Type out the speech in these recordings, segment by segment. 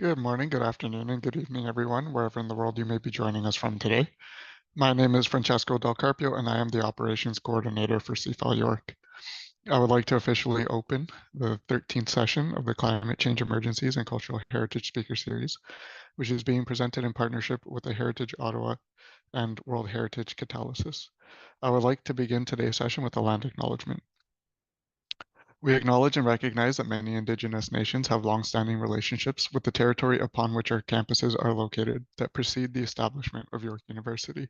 Good morning, good afternoon, and good evening, everyone, wherever in the world you may be joining us from today. My name is Francesco Del Carpio, and I am the Operations Coordinator for CFAL York. I would like to officially open the 13th session of the Climate Change Emergencies and Cultural Heritage Speaker Series, which is being presented in partnership with the Heritage Ottawa and World Heritage Catalysis. I would like to begin today's session with a land acknowledgement. We acknowledge and recognize that many Indigenous nations have long-standing relationships with the territory upon which our campuses are located that precede the establishment of York University.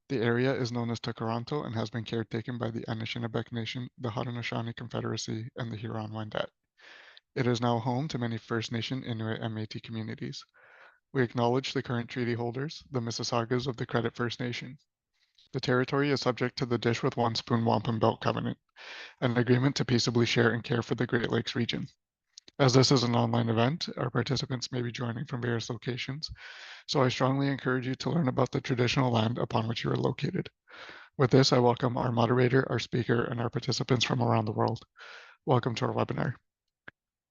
The area is known as Takaranto and has been caretaken by the Anishinaabe Nation, the Haudenosaunee Confederacy, and the Huron-Wendat. It is now home to many First Nation, Inuit, and Métis communities. We acknowledge the current treaty holders, the Mississaugas of the Credit First Nation. The territory is subject to the Dish with One Spoon Wampum Belt Covenant, an agreement to peaceably share and care for the Great Lakes region. As this is an online event, our participants may be joining from various locations, so I strongly encourage you to learn about the traditional land upon which you are located. With this, I welcome our moderator, our speaker, and our participants from around the world. Welcome to our webinar.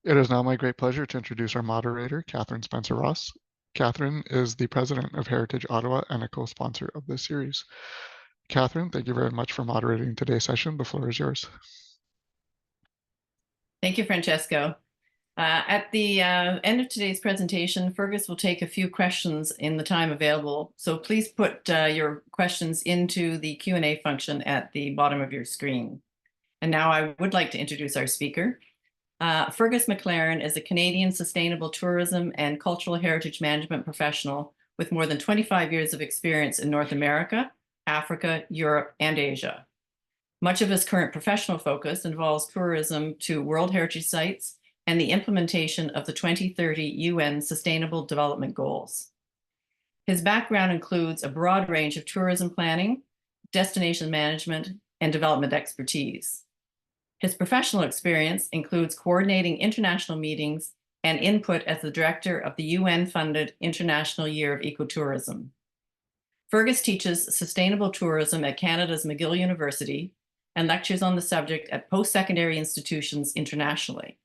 It is now my great pleasure to introduce our moderator, Catherine Spencer-Ross. Catherine is the president of Heritage Ottawa and a co-sponsor of this series. Catherine, thank you very much for moderating today's session. The floor is yours. Thank you, Francesco. At the end of today's presentation, Fergus will take a few questions in the time available. So please put your questions into the Q&A function at the bottom of your screen. And now I would like to introduce our speaker. Fergus Maclaren is a Canadian sustainable tourism and cultural heritage management professional with more than 25 years of experience in North America, Africa, Europe, and Asia. Much of his current professional focus involves tourism to World Heritage Sites and the implementation of the 2030 UN Sustainable Development Goals. His background includes a broad range of tourism planning, destination management, and development expertise. His professional experience includes coordinating international meetings and input as the director of the UN-funded International Year of Ecotourism. Fergus teaches sustainable tourism at Canada's McGill University and lectures on the subject at post-secondary institutions internationally.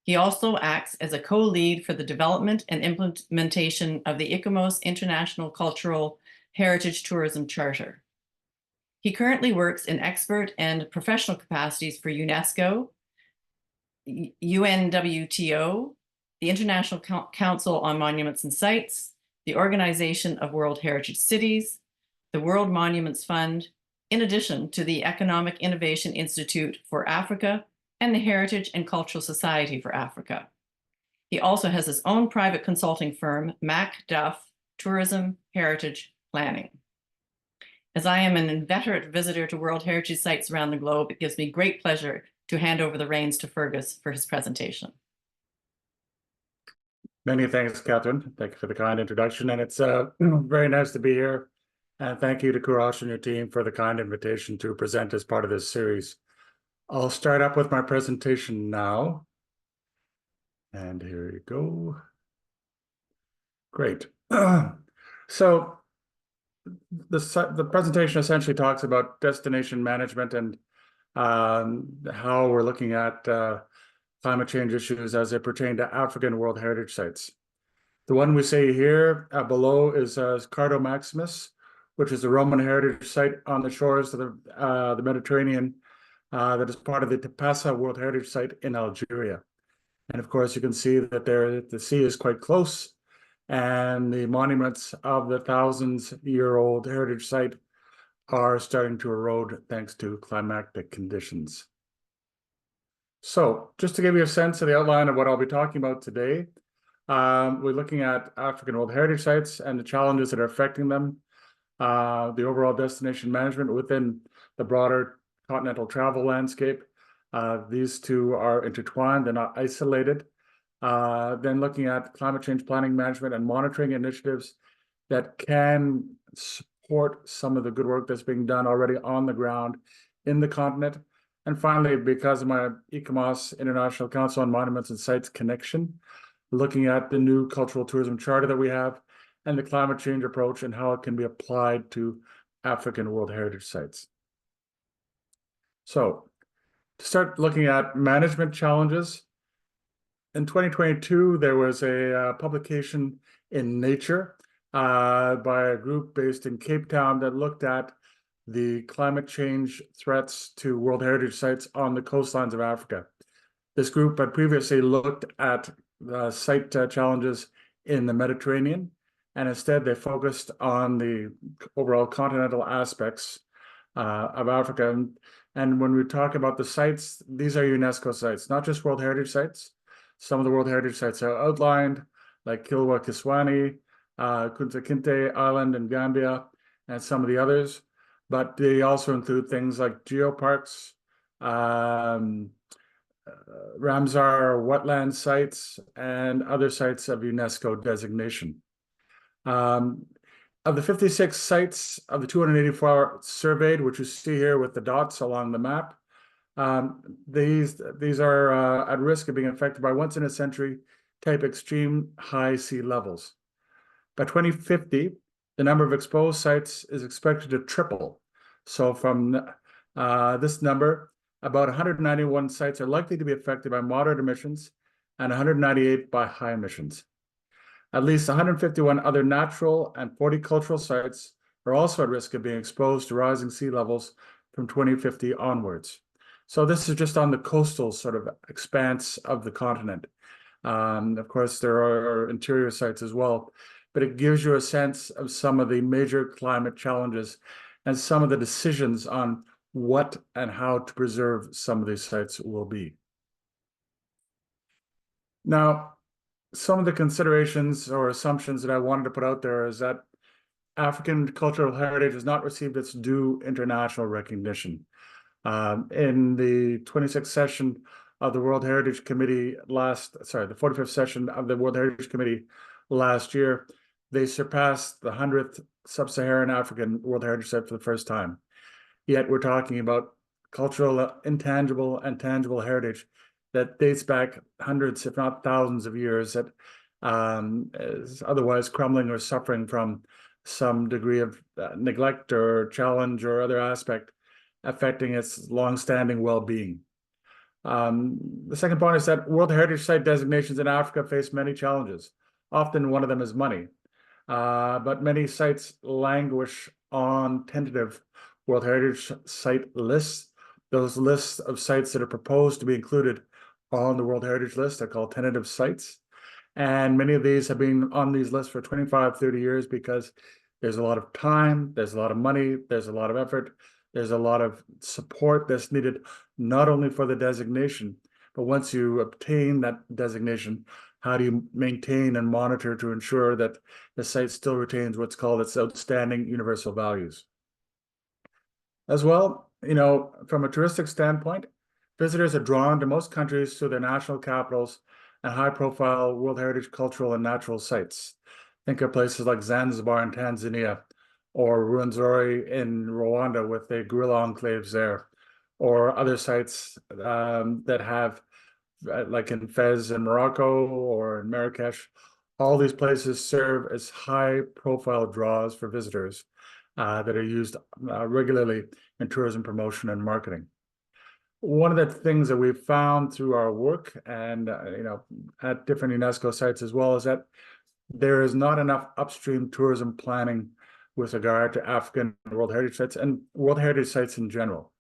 He also acts as a co-lead for the development and implementation of the ICOMOS International Cultural Heritage Tourism Charter. He currently works in expert and professional capacities for UNESCO, UNWTO, the International Council on Monuments and Sites, the Organization of World Heritage Cities, the World Monuments Fund, in addition to the Economic Innovation Institute for Africa and the Heritage and Cultural Society for Africa. He also has his own private consulting firm, M.E.Des, Tourism Heritage Planning. As I am an inveterate visitor to World Heritage Sites around the globe, it gives me great pleasure to hand over the reins to Fergus for his presentation. Many thanks, Catherine. Thank you for the kind introduction, and it's very nice to be here. And thank you to Courage and your team for the kind invitation to present as part of this series. I'll start up with my presentation now. And here you go. Great. So the presentation essentially talks about destination management and how we're looking at climate change issues as they pertain to African World Heritage Sites. The one we see here below is Cardo Maximus, which is a Roman heritage site on the shores of the Mediterranean that is part of the Tapasa World Heritage Site in Algeria. And of course, you can see that there the sea is quite close, and the monuments of the thousands-year-old heritage site are starting to erode thanks to climatic conditions. So just to give you a sense of the outline of what I'll be talking about today, we're looking at African World Heritage Sites and the challenges that are affecting them, the overall destination management within the broader continental travel landscape. These two are intertwined, they're not isolated. Then looking at climate change planning, management, and monitoring initiatives that can support some of the good work that's being done already on the ground in the continent. And finally, because of my ICOMOS, International Council on Monuments and Sites connection, looking at the new cultural tourism charter that we have and the climate change approach and how it can be applied to African World Heritage Sites. So to start looking at management challenges, in 2022, there was a publication in Nature by a group based in Cape Town that looked at the climate change threats to World Heritage Sites on the coastlines of Africa. This group had previously looked at site challenges in the Mediterranean, and instead they focused on the overall continental aspects of Africa. And when we talk about the sites, these are UNESCO sites, not just World Heritage Sites. Some of the World Heritage Sites are outlined, like Kilwa Kiswani, Kunta Kinte Island in Gambia, and some of the others. But they also include things like geoparks, Ramsar wetland sites, and other sites of UNESCO designation. Of the 56 sites of the 284 surveyed, which you see here with the dots along the map, these are at risk of being affected by once in a century type extreme high sea levels. By 2050, the number of exposed sites is expected to triple. So from this number, about 191 sites are likely to be affected by moderate emissions and 198 by high emissions. At least 151 other natural and 40 cultural sites are also at risk of being exposed to rising sea levels from 2050 onwards. So this is just on the coastal sort of expanse of the continent. Of course, there are interior sites as well, but it gives you a sense of some of the major climate challenges and some of the decisions on what and how to preserve some of these sites will be. Now, some of the considerations or assumptions that I wanted to put out there is that African cultural heritage has not received its due international recognition. In the 26th session of the World Heritage Committee the 45th session of the World Heritage Committee last year, they surpassed the 100th Sub-Saharan African World Heritage Site for the first time. Yet we're talking about cultural, intangible, and tangible heritage that dates back hundreds, if not thousands of years, that is otherwise crumbling or suffering from some degree of neglect or challenge or other aspect affecting its long-standing well-being. The second point is that World Heritage Site designations in Africa face many challenges. Often one of them is money, but many sites languish on tentative World Heritage Site lists. Those lists of sites that are proposed to be included on the World Heritage List are called tentative sites. And many of these have been on these lists for 25, 30 years because there's a lot of time, there's a lot of money, there's a lot of effort, there's a lot of support that's needed, not only for the designation, but once you obtain that designation, how do you maintain and monitor to ensure that the site still retains what's called its outstanding universal values? As well, from a touristic standpoint, visitors are drawn to most countries through their national capitals and high-profile World Heritage cultural and natural sites. Think of places like Zanzibar in Tanzania, or Rwenzori in Rwanda with the guerrilla enclaves there, or other sites that have, like in Fez in Morocco or in Marrakesh. All these places serve as high-profile draws for visitors that are used regularly in tourism promotion and marketing. One of the things that we've found through our work and at different UNESCO sites as well is that there is not enough upstream tourism planning with regard to African World Heritage Sites and World Heritage Sites in general.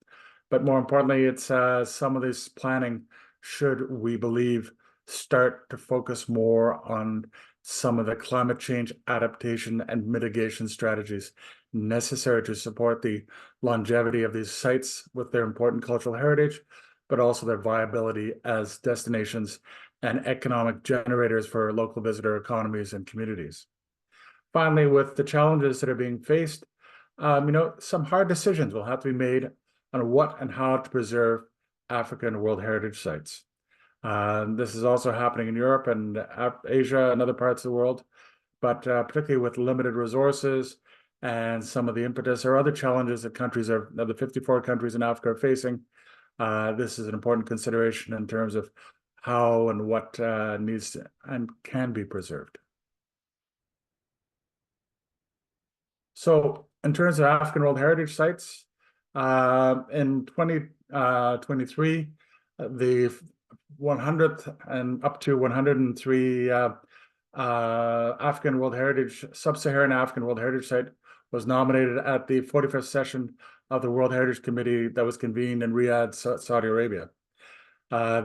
But more importantly, it's some of this planning should, we believe, start to focus more on some of the climate change adaptation and mitigation strategies necessary to support the longevity of these sites with their important cultural heritage, but also their viability as destinations and economic generators for local visitor economies and communities. Finally, with the challenges that are being faced, some hard decisions will have to be made on what and how to preserve African World Heritage Sites. This is also happening in Europe and Asia and other parts of the world, but particularly with limited resources and some of the impetus or other challenges that the 54 countries in Africa are facing. This is an important consideration in terms of how and what needs to and can be preserved. So in terms of African World Heritage Sites, in 2023, the 100th and up to 103 African World Heritage, Sub-Saharan African World Heritage Site was nominated at the 45th session of the World Heritage Committee that was convened in Riyadh, Saudi Arabia.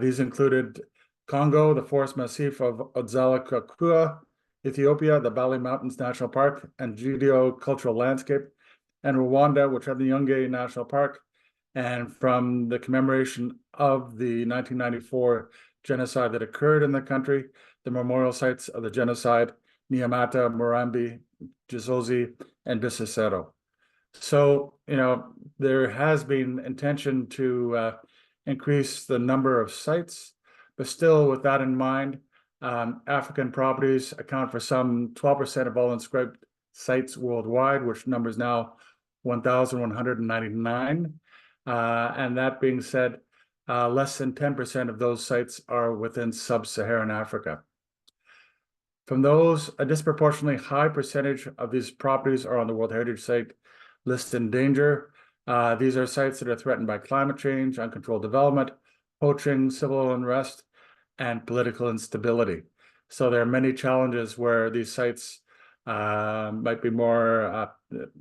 These included Congo, the Forest Massif of Odzala-Kakua, Ethiopia, the Bali Mountains National Park and Geocultural Landscape, and Rwanda, which had the Yunge National Park. And from the commemoration of the 1994 genocide that occurred in the country, the memorial sites of the genocide, Nyamata, Murambi, Gizozi, and Bisesero. So, there has been intention to increase the number of sites, but still with that in mind, African properties account for some 12% of all inscribed sites worldwide, which numbers now 1,199. And that being said, less than 10% of those sites are within sub-Saharan Africa. From those, a disproportionately high percentage of these properties are on the World Heritage Site list in danger. These are sites that are threatened by climate change, uncontrolled development, poaching, civil unrest, and political instability. So there are many challenges where these sites might be more,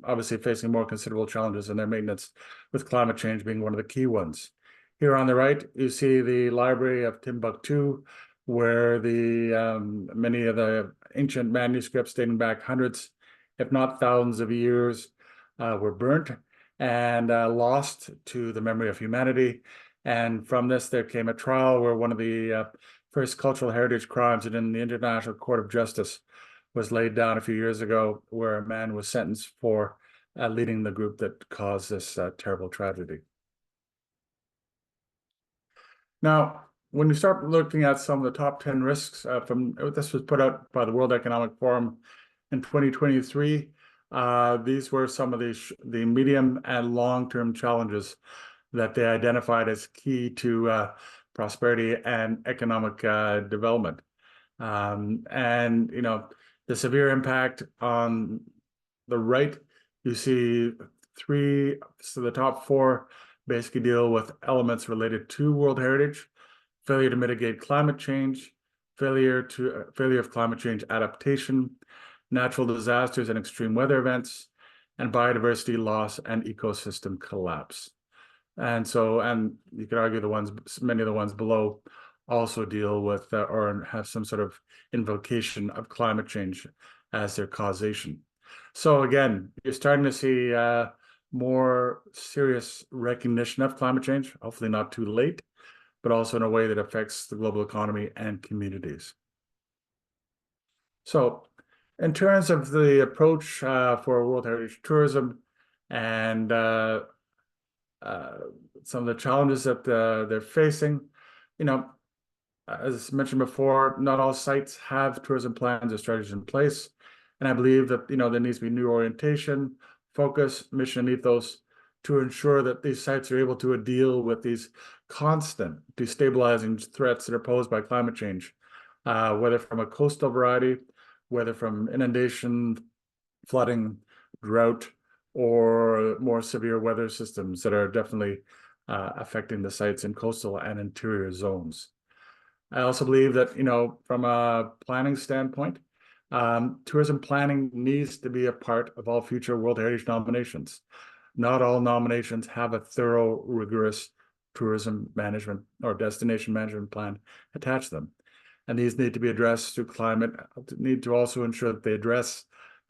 obviously facing more considerable challenges in their maintenance, with climate change being one of the key ones. Here on the right, you see the Library of Timbuktu, where many of the ancient manuscripts dating back hundreds, if not thousands of years, were burnt and lost to the memory of humanity. And from this, there came a trial where one of the first cultural heritage crimes in the International Court of Justice was laid down a few years ago, where a man was sentenced for leading the group that caused this terrible tragedy. Now, when you start looking at some of the top 10 risks this was put out by the World Economic Forum in 2023, these were some of the medium and long-term challenges that they identified as key to prosperity and economic development. And the severe impact on the right, you see the top four basically deal with elements related to World Heritage: failure to mitigate climate change, failure of climate change adaptation, natural disasters and extreme weather events, and biodiversity loss and ecosystem collapse. And you could argue many of the ones below also deal with or have some sort of invocation of climate change as their causation. So again, you're starting to see more serious recognition of climate change, hopefully not too late, but also in a way that affects the global economy and communities. So in terms of the approach for World Heritage tourism and some of the challenges that they're facing, as mentioned before, not all sites have tourism plans or strategies in place. And I believe that, there needs to be new orientation, focus, mission, and ethos to ensure that these sites are able to deal with these constant destabilizing threats that are posed by climate change, whether from a coastal variety, whether from inundation, flooding, drought, or more severe weather systems that are definitely affecting the sites in coastal and interior zones. I also believe that, from a planning standpoint, tourism planning needs to be a part of all future World Heritage nominations. Not all nominations have a thorough, rigorous tourism management or destination management plan attached to them. And these need to be addressed through need to also ensure that they address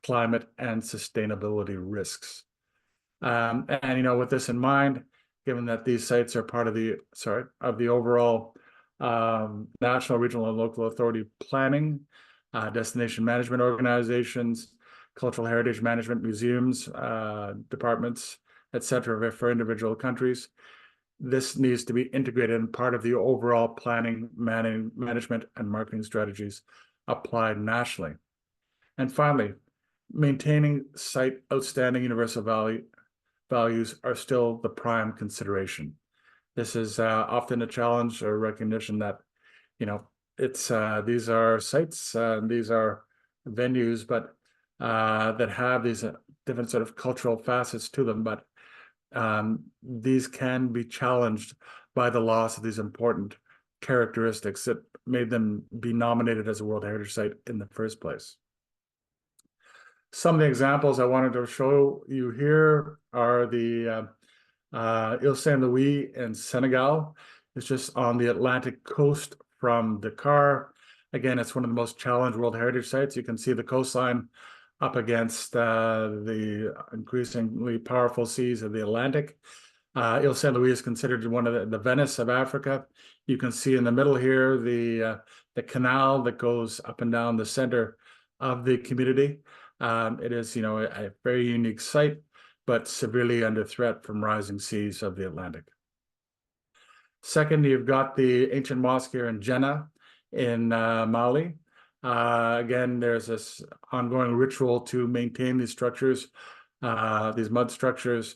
climate and sustainability risks. With this in mind, given that these sites are part of the overall national, regional, and local authority planning, destination management organizations, cultural heritage management museums, departments, etc., for individual countries, this needs to be integrated in part of the overall planning, management, and marketing strategies applied nationally. And finally, maintaining site outstanding universal values are still the prime consideration. This is often a challenge or recognition that, these are sites, these are venues, but that have these different sort of cultural facets to them, but these can be challenged by the loss of these important characteristics that made them be nominated as a World Heritage Site in the first place. Some of the examples I wanted to show you here are the Ile Saint-Louis in Senegal. It's just on the Atlantic coast from Dakar. Again, it's one of the most challenged World Heritage Sites. You can see the coastline up against the increasingly powerful seas of the Atlantic. Ile Saint-Louis is considered one of the Venice of Africa. You can see in the middle here the canal that goes up and down the center of the community. It is, a very unique site, but severely under threat from rising seas of the Atlantic. Second, you've got the ancient mosque here in Jenne in Mali. Again, there's this ongoing ritual to maintain these structures, these mud structures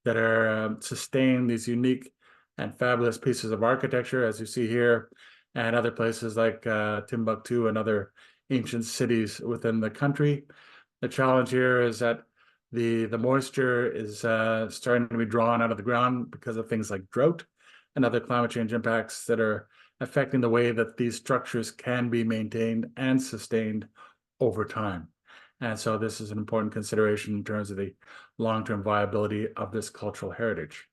that are sustain these unique and fabulous pieces of architecture, as you see here, and other places like Timbuktu and other ancient cities within the country. The challenge here is that the moisture is starting to be drawn out of the ground because of things like drought and other climate change impacts that are affecting the way that these structures can be maintained and sustained over time. And so this is an important consideration in terms of the long-term viability of this cultural heritage.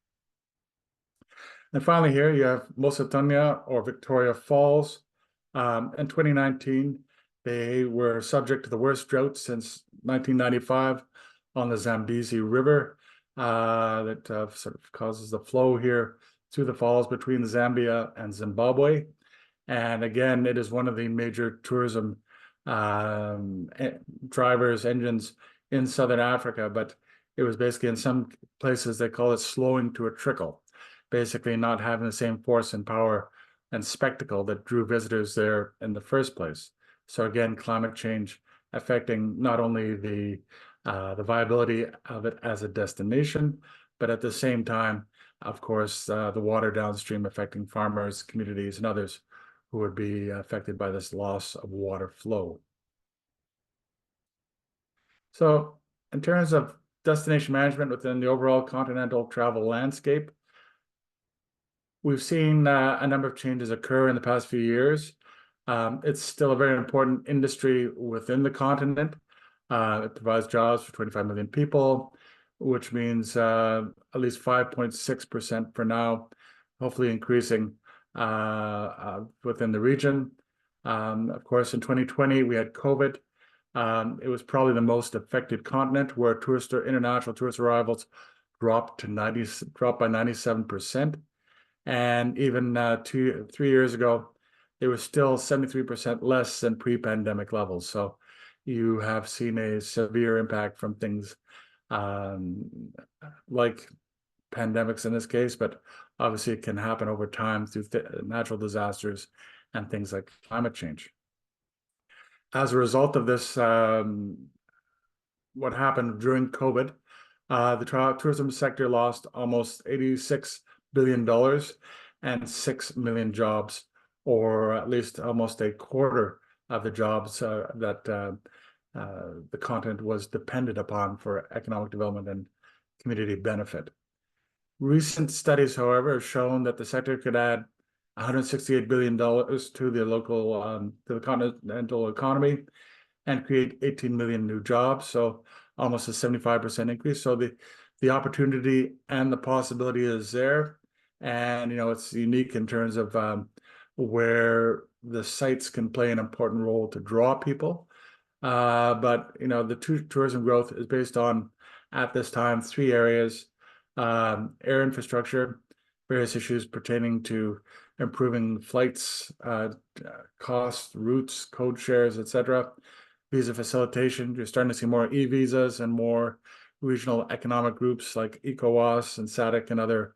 And finally here you have Mosetonia or Victoria Falls. In 2019, they were subject to the worst drought since 1995 on the Zambezi River that sort of causes the flow here through the falls between Zambia and Zimbabwe. And again, it is one of the major tourism drivers, engines in Southern Africa, but it was basically in some places they call it slowing to a trickle, basically not having the same force and power and spectacle that drew visitors there in the first place. So again, climate change affecting not only the viability of it as a destination, but at the same time, of course, the water downstream affecting farmers, communities, and others who would be affected by this loss of water flow. So in terms of destination management within the overall continental travel landscape, we've seen a number of changes occur in the past few years. It's still a very important industry within the continent. It provides jobs for 25 million people, which means at least 5.6% for now, hopefully increasing within the region. Of course, in 2020, we had COVID. It was probably the most affected continent where international tourist arrivals dropped by 97%. And even 3 years ago, it was still 73% less than pre-pandemic levels. So you have seen a severe impact from things like pandemics in this case, but obviously it can happen over time through natural disasters and things like climate change. As a result of this, what happened during COVID, the tourism sector lost almost $86 billion and 6 million jobs, or at least almost a quarter of the jobs that the continent was dependent upon for economic development and community benefit. Recent studies, however, have shown that the sector could add $168 billion to the local, to the continental economy and create 18 million new jobs. So almost a 75% increase. So the opportunity and the possibility is there. And, it's unique in terms of where the sites can play an important role to draw people. But, the tourism growth is based on, at this time, 3 areas: air infrastructure, various issues pertaining to improving flights, costs, routes, code shares, etc. Visa facilitation, you're starting to see more e-visas and more regional economic groups like ICOMOS and SADC and other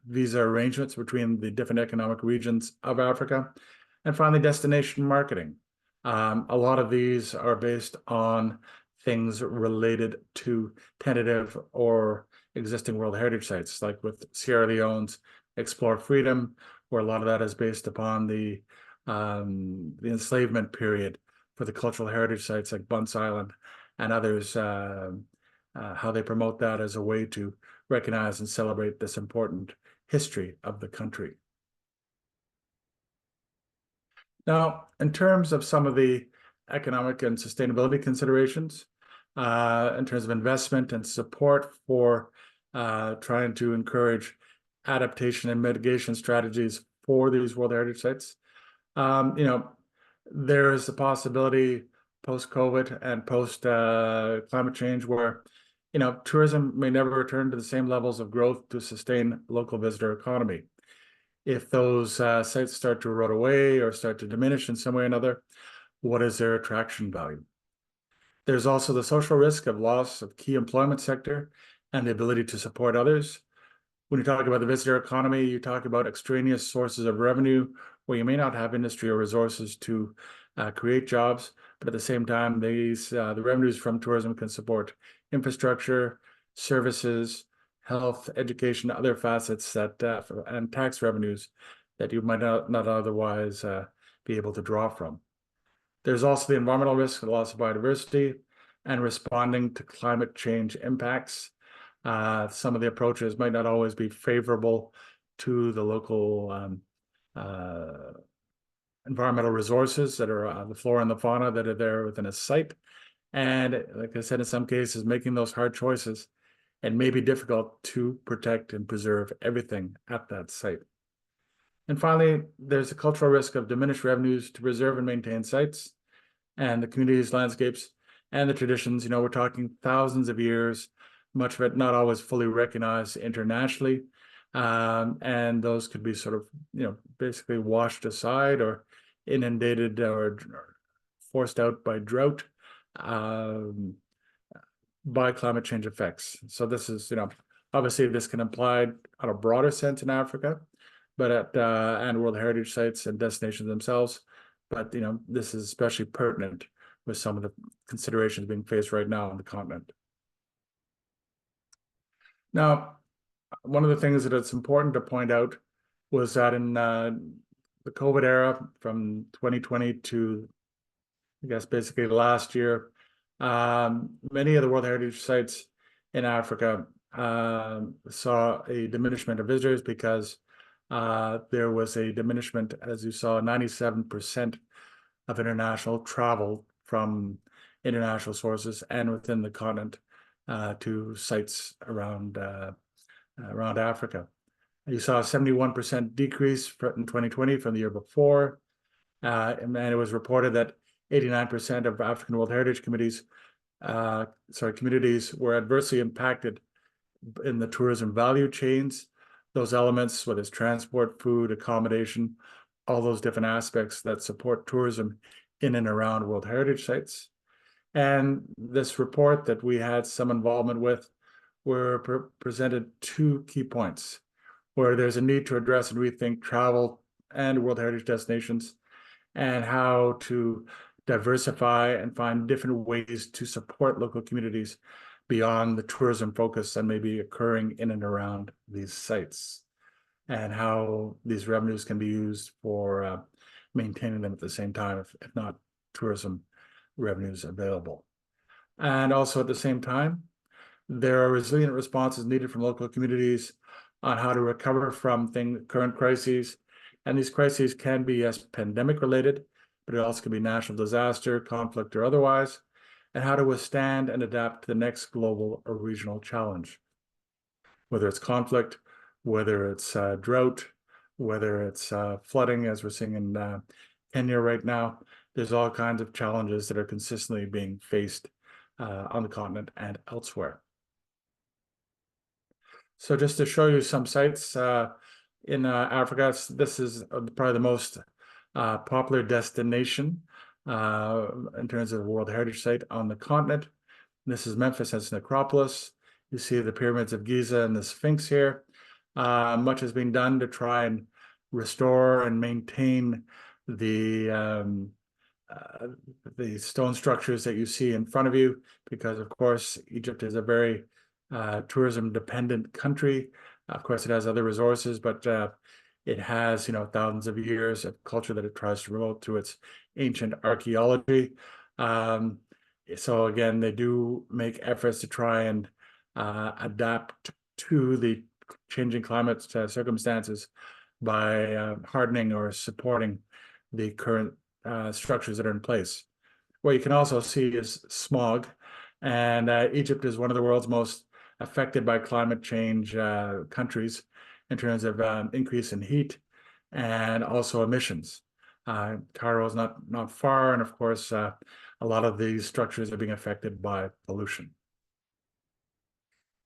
visa arrangements between the different economic regions of Africa. And finally, destination marketing. A lot of these are based on things related to tentative or existing World Heritage Sites, like with Sierra Leone's Explore Freedom, where a lot of that is based upon the enslavement period for the cultural heritage sites like Bunce Island and others, how they promote that as a way to recognize and celebrate this important history of the country. Now, in terms of some of the economic and sustainability considerations, in terms of investment and support for trying to encourage adaptation and mitigation strategies for these World Heritage Sites, there is a possibility post-COVID and post-climate change where, tourism may never return to the same levels of growth to sustain local visitor economy. If those sites start to erode away or start to diminish in some way or another, what is their attraction value? There's also the social risk of loss of key employment sector and the ability to support others. When you talk about the visitor economy, you talk about extraneous sources of revenue where you may not have industry or resources to create jobs, but at the same time, the revenues from tourism can support infrastructure, services, health, education, other facets that and tax revenues that you might not otherwise be able to draw from. There's also the environmental risk of loss of biodiversity and responding to climate change impacts. Some of the approaches might not always be favorable to the local environmental resources that are the flora and the fauna that are there within a site. And like I said, in some cases, making those hard choices, it may be difficult to protect and preserve everything at that site. And finally, there's a cultural risk of diminished revenues to preserve and maintain sites and the communities, landscapes, and the traditions. We're talking thousands of years, much of it not always fully recognized internationally. And those could be sort of, basically washed aside or inundated or forced out by drought, by climate change effects. So this is, obviously this can apply on a broader sense in Africa, but and World Heritage Sites and destinations themselves. But, this is especially pertinent with some of the considerations being faced right now on the continent. Now, one of the things that it's important to point out was that in the COVID era from 2020 to, I guess, basically last year, many of the World Heritage Sites in Africa saw a diminishment of visitors because there was a diminishment, as you saw, 97% of international travel from international sources and within the continent to sites around Africa. You saw a 71% decrease in 2020 from the year before, and it was reported that 89% of African World Heritage communities were adversely impacted in the tourism value chains. Those elements, whether it's transport, food, accommodation, all those different aspects that support tourism in and around World Heritage Sites. And this report that we had some involvement with were presented two key points where there's a need to address and rethink travel and World Heritage destinations and how to diversify and find different ways to support local communities beyond the tourism focus that may be occurring in and around these sites, and how these revenues can be used for maintaining them at the same time, if not tourism revenues available. And also at the same time, there are resilient responses needed from local communities on how to recover from current crises. And these crises can be, yes, pandemic related, but it also can be national disaster, conflict, or otherwise, and how to withstand and adapt to the next global or regional challenge. Whether it's conflict, whether it's drought, whether it's flooding, as we're seeing in Kenya right now, there's all kinds of challenges that are consistently being faced on the continent and elsewhere. So just to show you some sites in Africa, this is probably the most popular destination in terms of the World Heritage Site on the continent. This is Memphis as an necropolis. You see the pyramids of Giza and the Sphinx here. Much has been done to try and restore and maintain the stone structures that you see in front of you, because of course Egypt is a very tourism dependent country. Of course it has other resources, but it has thousands of years of culture that it tries to promote through its ancient archaeology. So again, they do make efforts to try and adapt to the changing climate circumstances by hardening or supporting the current structures that are in place. What you can also see is smog, and Egypt is one of the world's most affected by climate change countries in terms of increase in heat and also emissions. Cairo is not far, and of course, a lot of these structures are being affected by pollution.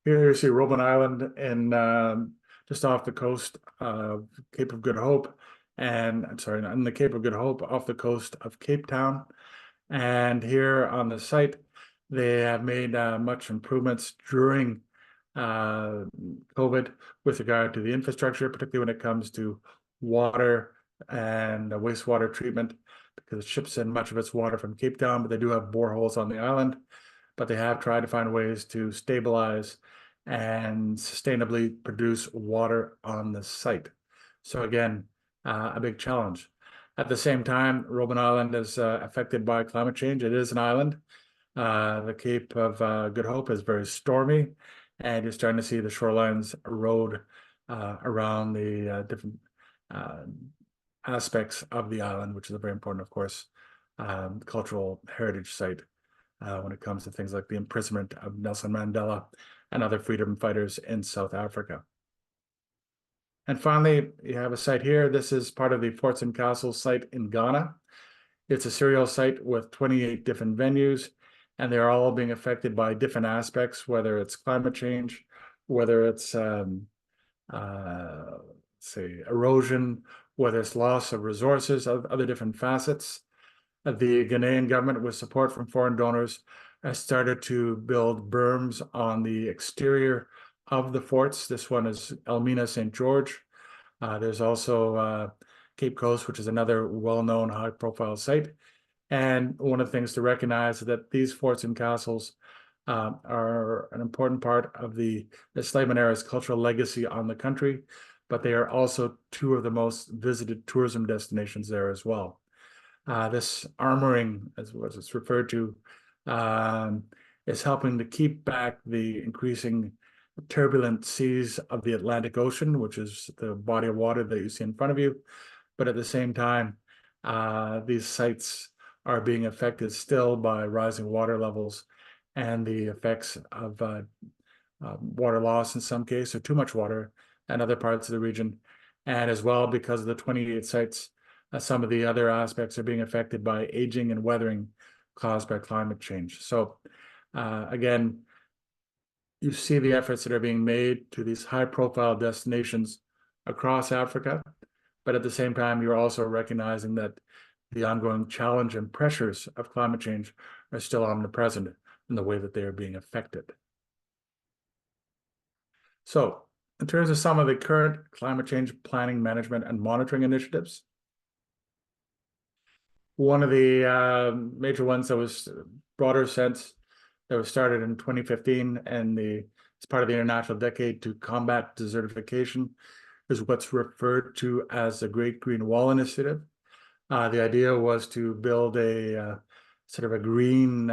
Here you see Robben Island in just off the coast of Cape of Good Hope, and I'm sorry, on the Cape of Good Hope off the coast of Cape Town. And here on the site, they have made much improvements during COVID with regard to the infrastructure, particularly when it comes to water and wastewater treatment, because it ships in much of its water from Cape Town, but they do have boreholes on the island. But they have tried to find ways to stabilize and sustainably produce water on the site. So again, a big challenge. At the same time, Robben Island is affected by climate change. It is an island. The Cape of Good Hope is very stormy, and you're starting to see the shorelines erode around the different aspects of the island, which is a very important, of course, cultural heritage site when it comes to things like the imprisonment of Nelson Mandela and other freedom fighters in South Africa. And finally, you have a site here. This is part of the Forts and Castles site in Ghana. It's a serial site with 28 different venues, and they're all being affected by different aspects, whether it's climate change, whether it's say erosion, whether it's loss of resources, other different facets. The Ghanaian government, with support from foreign donors, has started to build berms on the exterior of the forts. This one is Elmina St. George. There's also Cape Coast, which is another well-known high-profile site. And one of the things to recognize is that these forts and castles are an important part of the enslavement era's cultural legacy on the country, but they are also two of the most visited tourism destinations there as well. This armoring, as it's referred to, is helping to keep back the increasing turbulent seas of the Atlantic Ocean, which is the body of water that you see in front of you. But at the same time, these sites are being affected still by rising water levels and the effects of water loss in some cases, or too much water in other parts of the region. And as well, because of the 28 sites, some of the other aspects are being affected by aging and weathering caused by climate change. So again, you see the efforts that are being made to these high-profile destinations across Africa, but at the same time, you're also recognizing that the ongoing challenge and pressures of climate change are still omnipresent in the way that they are being affected. So, in terms of some of the current climate change planning, management, and monitoring initiatives, one of the major ones that was broader sense that was started in 2015 and as part of the International Decade to Combat Desertification is what's referred to as the Great Green Wall Initiative. The idea was to build a sort of a green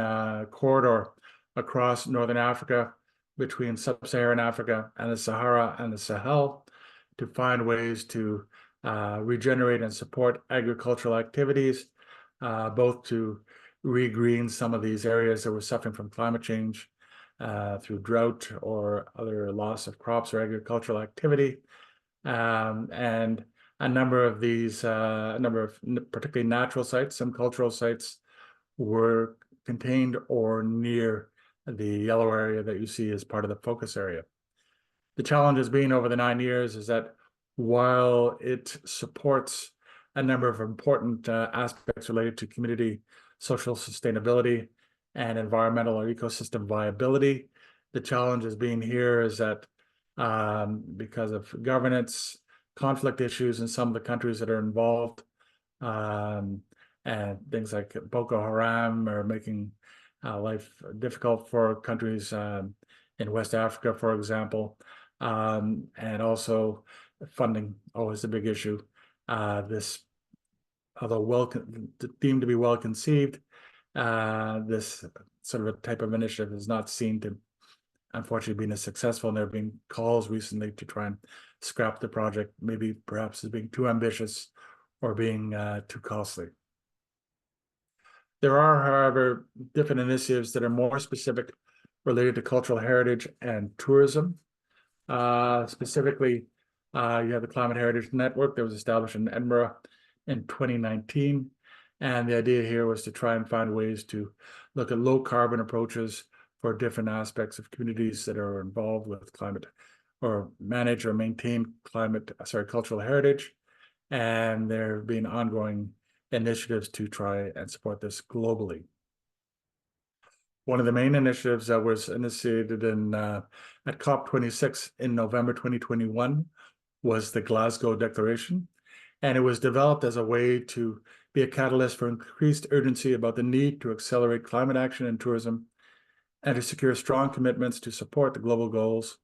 corridor across Northern Africa between Sub-Saharan Africa and the Sahara and the Sahel to find ways to regenerate and support agricultural activities, both to regreen some of these areas that were suffering from climate change through drought or other loss of crops or agricultural activity. And a number of these, particularly natural sites, some cultural sites, were contained or near the yellow area that you see as part of the focus area. The challenge has been over the 9 years is that while it supports a number of important aspects related to community social sustainability and environmental or ecosystem viability, the challenge has been here is that because of governance, conflict issues in some of the countries that are involved, and things like Boko Haram are making life difficult for countries in West Africa, for example, and also funding always a big issue. This, although deemed to be well conceived, this sort of a type of initiative is not seen to unfortunately being as successful, and there have been calls recently to try and scrap the project, maybe perhaps as being too ambitious or being too costly. There are, however, different initiatives that are more specific related to cultural heritage and tourism. Specifically, you have the Climate Heritage Network that was established in Edinburgh in 2019. And the idea here was to try and find ways to look at low carbon approaches for different aspects of communities that are involved with climate or manage or maintain cultural heritage. And there have been ongoing initiatives to try and support this globally. One of the main initiatives that was initiated at COP26 in November 2021 was the Glasgow Declaration, and it was developed as a way to be a catalyst for increased urgency about the need to accelerate climate action in tourism and to secure strong commitments to support the global goals,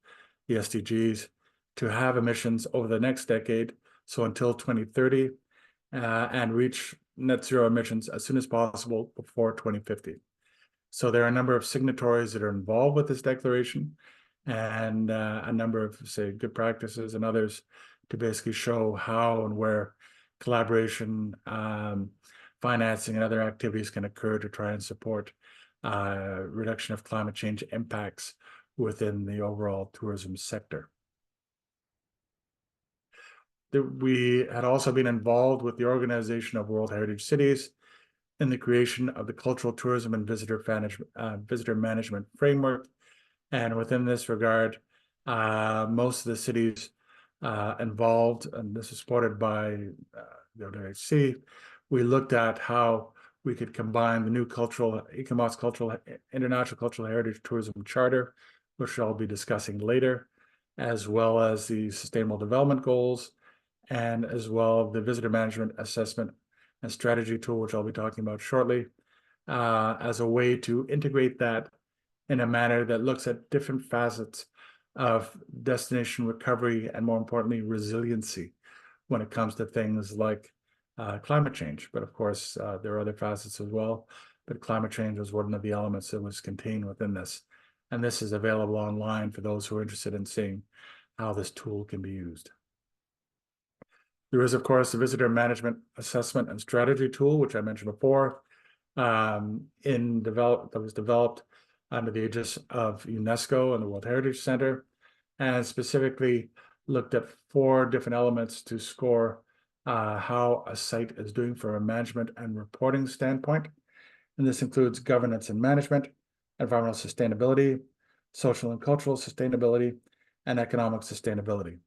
the SDGs, to have emissions over the next decade, so until 2030, and reach net zero emissions as soon as possible before 2050. So there are a number of signatories that are involved with this declaration, and a number of, say, good practices and others to basically show how and where collaboration, financing, and other activities can occur to try and support reduction of climate change impacts within the overall tourism sector. We had also been involved with the Organization of World Heritage Cities in the creation of the Cultural Tourism and Visitor Management Framework. And within this regard, most of the cities involved, and this is supported by the OWHC, we looked at how we could combine the new ICOMOS International Cultural Heritage Tourism Charter, which I'll be discussing later, as well as the Sustainable Development Goals, and as well the Visitor Management Assessment and Strategy tool, which I'll be talking about shortly, as a way to integrate that in a manner that looks at different facets of destination recovery and, more importantly, resiliency when it comes to things like climate change. But of course, there are other facets as well, but climate change was one of the elements that was contained within this. And this is available online for those who are interested in seeing how this tool can be used. There is, of course, the Visitor Management Assessment and Strategy tool, which I mentioned before, that was developed under the aegis of UNESCO and the World Heritage Center, and specifically looked at 4 different elements to score how a site is doing from a management and reporting standpoint. And this includes governance and management, environmental sustainability, social and cultural sustainability, and economic sustainability.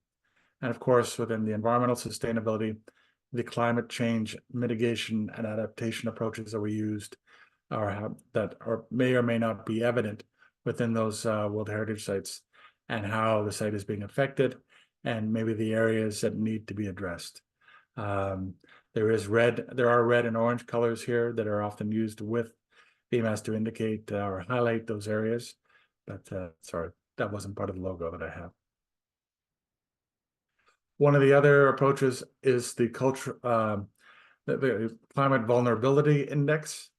And of course, within the environmental sustainability, the climate change mitigation and adaptation approaches that we used may or may not be evident within those World Heritage sites, and how the site is being affected, and maybe the areas that need to be addressed. There are red and orange colors here that are often used with BMS to indicate or highlight those areas. But sorry, that wasn't part of the logo that I have. One of the other approaches is the Climate Vulnerability Index,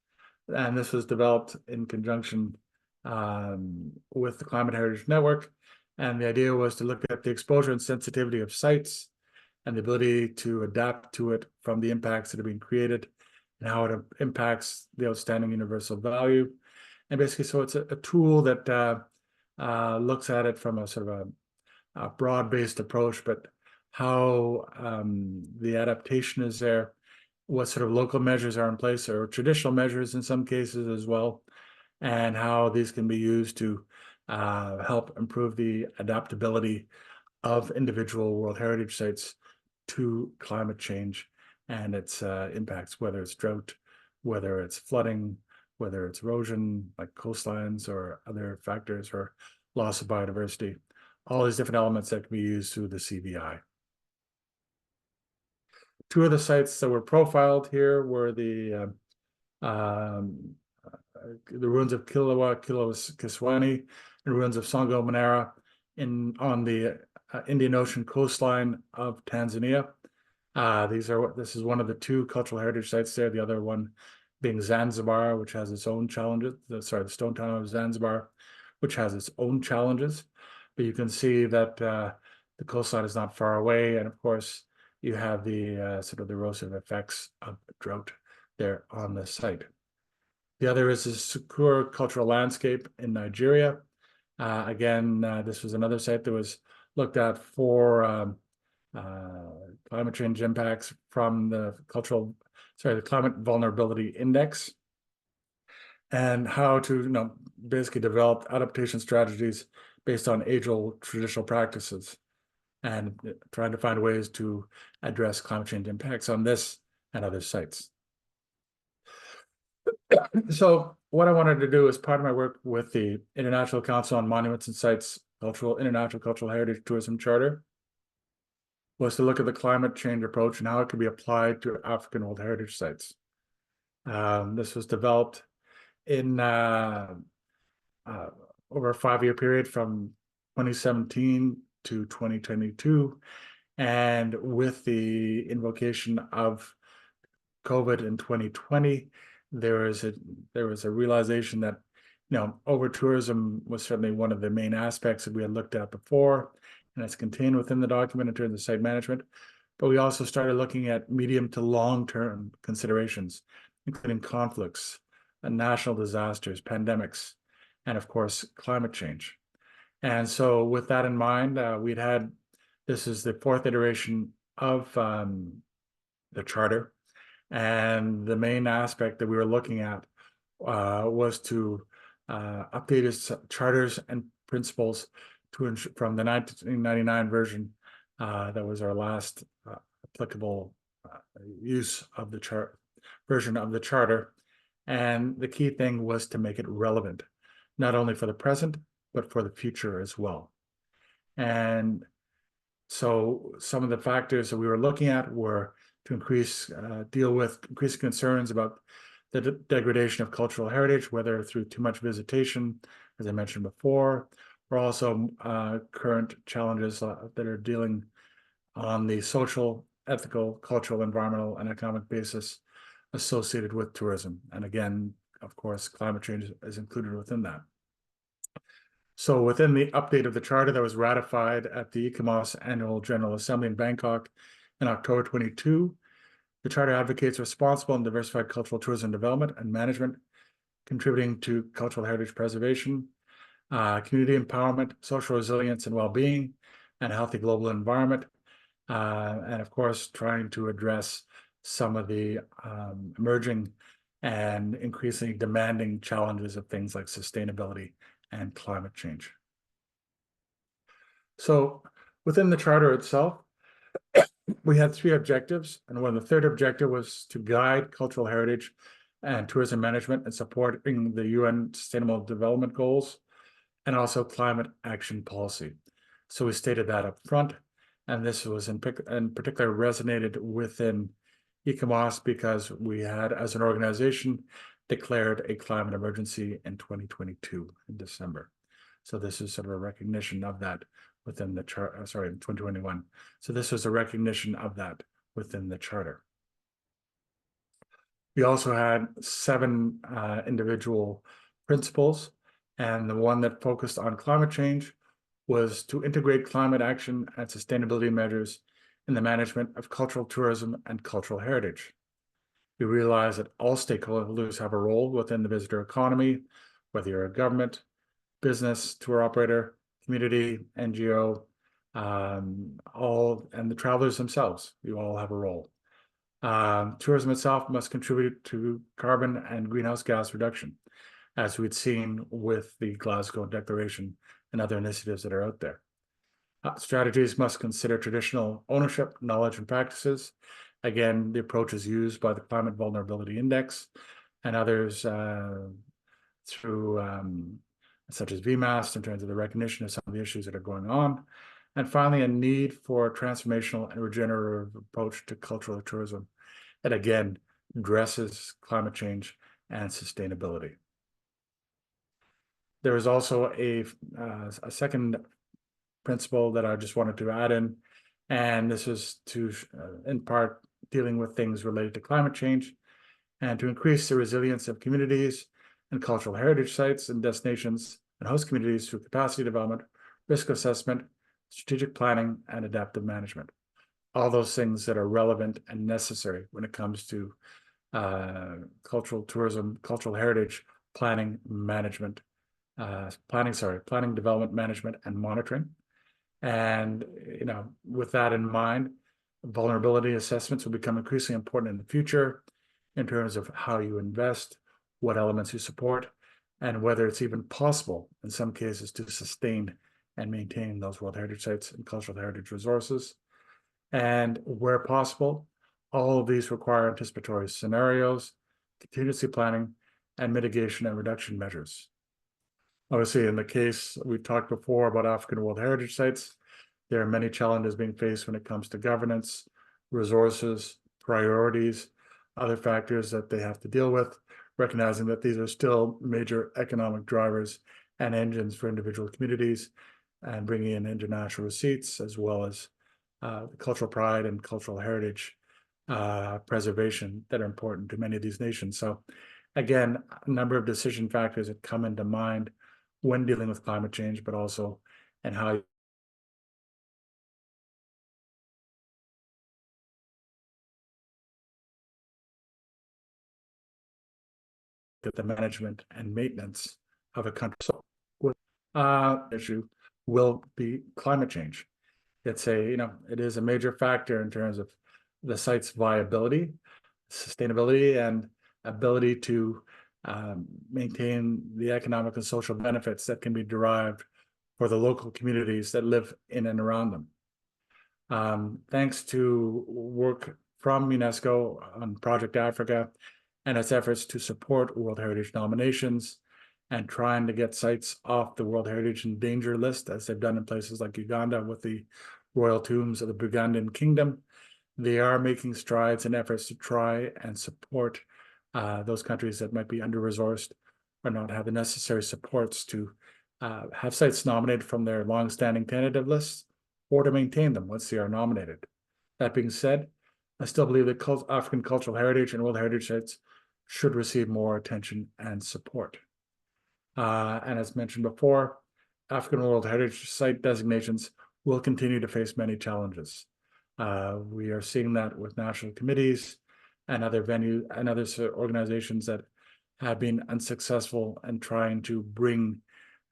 and this was developed in conjunction with the Climate Heritage Network. And the idea was to look at the exposure and sensitivity of sites and the ability to adapt to it from the impacts that are being created and how it impacts the outstanding universal value. And basically, so it's a tool that looks at it from a sort of a broad-based approach, but how the adaptation is there, what sort of local measures are in place, or traditional measures in some cases as well, and how these can be used to help improve the adaptability of individual World Heritage sites to climate change and its impacts, whether it's drought, whether it's flooding, whether it's erosion, like coastlines or other factors, or loss of biodiversity, all these different elements that can be used through the CVI. 2 of the sites that were profiled here were the ruins of Kilauea Kiswani, and ruins of Songo Manara on the Indian Ocean coastline of Tanzania. This is one of the 2 cultural heritage sites there. The other one being Zanzibar, which has its own challenges. The Stone Town of Zanzibar, which has its own challenges. But you can see that the coastline is not far away, and of course, you have the sort of erosive effects of drought there on the site. The other is the secure cultural landscape in Nigeria. Again, this was another site that was looked at for climate change impacts from the Climate Vulnerability Index, and how to, basically develop adaptation strategies based on age-old traditional practices, and trying to find ways to address climate change impacts on this and other sites. So what I wanted to do as part of my work with the International Council on Monuments and Sites International Cultural Heritage Tourism Charter was to look at the climate change approach and how it could be applied to African World Heritage Sites. This was developed in over a 5-year period from 2017 to 2022. And with the invocation of COVID in 2020, there was a realization that over tourism was certainly one of the main aspects that we had looked at before, and it's contained within the document in terms of site management. But we also started looking at medium to long-term considerations, including conflicts, national disasters, pandemics, and of course, climate change. And so with that in mind, this is the 4th iteration of the charter. And the main aspect that we were looking at was to update its charters and principles from the 1999 version. That was our last applicable use of the version of the charter. And the key thing was to make it relevant, not only for the present, but for the future as well. And so some of the factors that we were looking at were to deal with increasing concerns about the degradation of cultural heritage, whether through too much visitation, as I mentioned before, or also current challenges that are dealing on the social, ethical, cultural, environmental, and economic basis associated with tourism. And again, of course, climate change is included within that. So within the update of the charter that was ratified at the ICOMOS Annual General Assembly in Bangkok in October 22, the charter advocates responsible and diversified cultural tourism development and management, contributing to cultural heritage preservation, community empowerment, social resilience and well-being, and a healthy global environment. And of course, trying to address some of the emerging and increasingly demanding challenges of things like sustainability and climate change. So within the charter itself, we had 3 objectives, and the third objective was to guide cultural heritage and tourism management and supporting the UN Sustainable Development Goals, and also climate action policy. So we stated that up front, and this was in particular resonated within ICOMOS because we had, as an organization, declared a climate emergency in 2022 in December. So this is sort of a recognition of that within the chart, in 2021. So this was a recognition of that within the charter. We also had 7 individual principles, and the one that focused on climate change was to integrate climate action and sustainability measures in the management of cultural tourism and cultural heritage. We realize that all stakeholders have a role within the visitor economy, whether you're a government, business, tour operator, community, NGO, and the travelers themselves. You all have a role. Tourism itself must contribute to carbon and greenhouse gas reduction, as we'd seen with the Glasgow Declaration and other initiatives that are out there. Strategies must consider traditional ownership, knowledge, and practices. Again, the approach is used by the Climate Vulnerability Index and others through such as VMAS in terms of the recognition of some of the issues that are going on. And finally, a need for a transformational and regenerative approach to cultural tourism that again addresses climate change and sustainability. There is also a second principle that I just wanted to add in, and this is to, in part, dealing with things related to climate change and to increase the resilience of communities and cultural heritage sites and destinations and host communities through capacity development, risk assessment, strategic planning, and adaptive management. all those things that are relevant and necessary when it comes to cultural tourism, cultural heritage planning, management, planning, development, management, and monitoring. And, with that in mind, vulnerability assessments will become increasingly important in the future in terms of how you invest, what elements you support, and whether it's even possible in some cases to sustain and maintain those World Heritage Sites and cultural heritage resources. And where possible, all of these require anticipatory scenarios, contingency planning, and mitigation and reduction measures. Obviously, in the case we've talked before about African World Heritage Sites, there are many challenges being faced when it comes to governance, resources, priorities, other factors that they have to deal with, recognizing that these are still major economic drivers and engines for individual communities, and bringing in international receipts, as well as the cultural pride and cultural heritage preservation that are important to many of these nations. So again, a number of decision factors that come into mind when dealing with climate change, but also and how that the management and maintenance of a country issue will be climate change. It is a major factor in terms of the site's viability, sustainability, and ability to maintain the economic and social benefits that can be derived for the local communities that live in and around them. Thanks to work from UNESCO on Project Africa and its efforts to support World Heritage nominations and trying to get sites off the World Heritage in Danger list, as they've done in places like Uganda with the royal tombs of the Bugandan Kingdom, they are making strides and efforts to try and support those countries that might be under-resourced or not have the necessary supports to have sites nominated from their long-standing tentative lists or to maintain them once they are nominated. That being said, I still believe that African cultural heritage and World Heritage sites should receive more attention and support. And as mentioned before, African World Heritage Site designations will continue to face many challenges. We are seeing that with national committees and other venues and other organizations that have been unsuccessful in trying to bring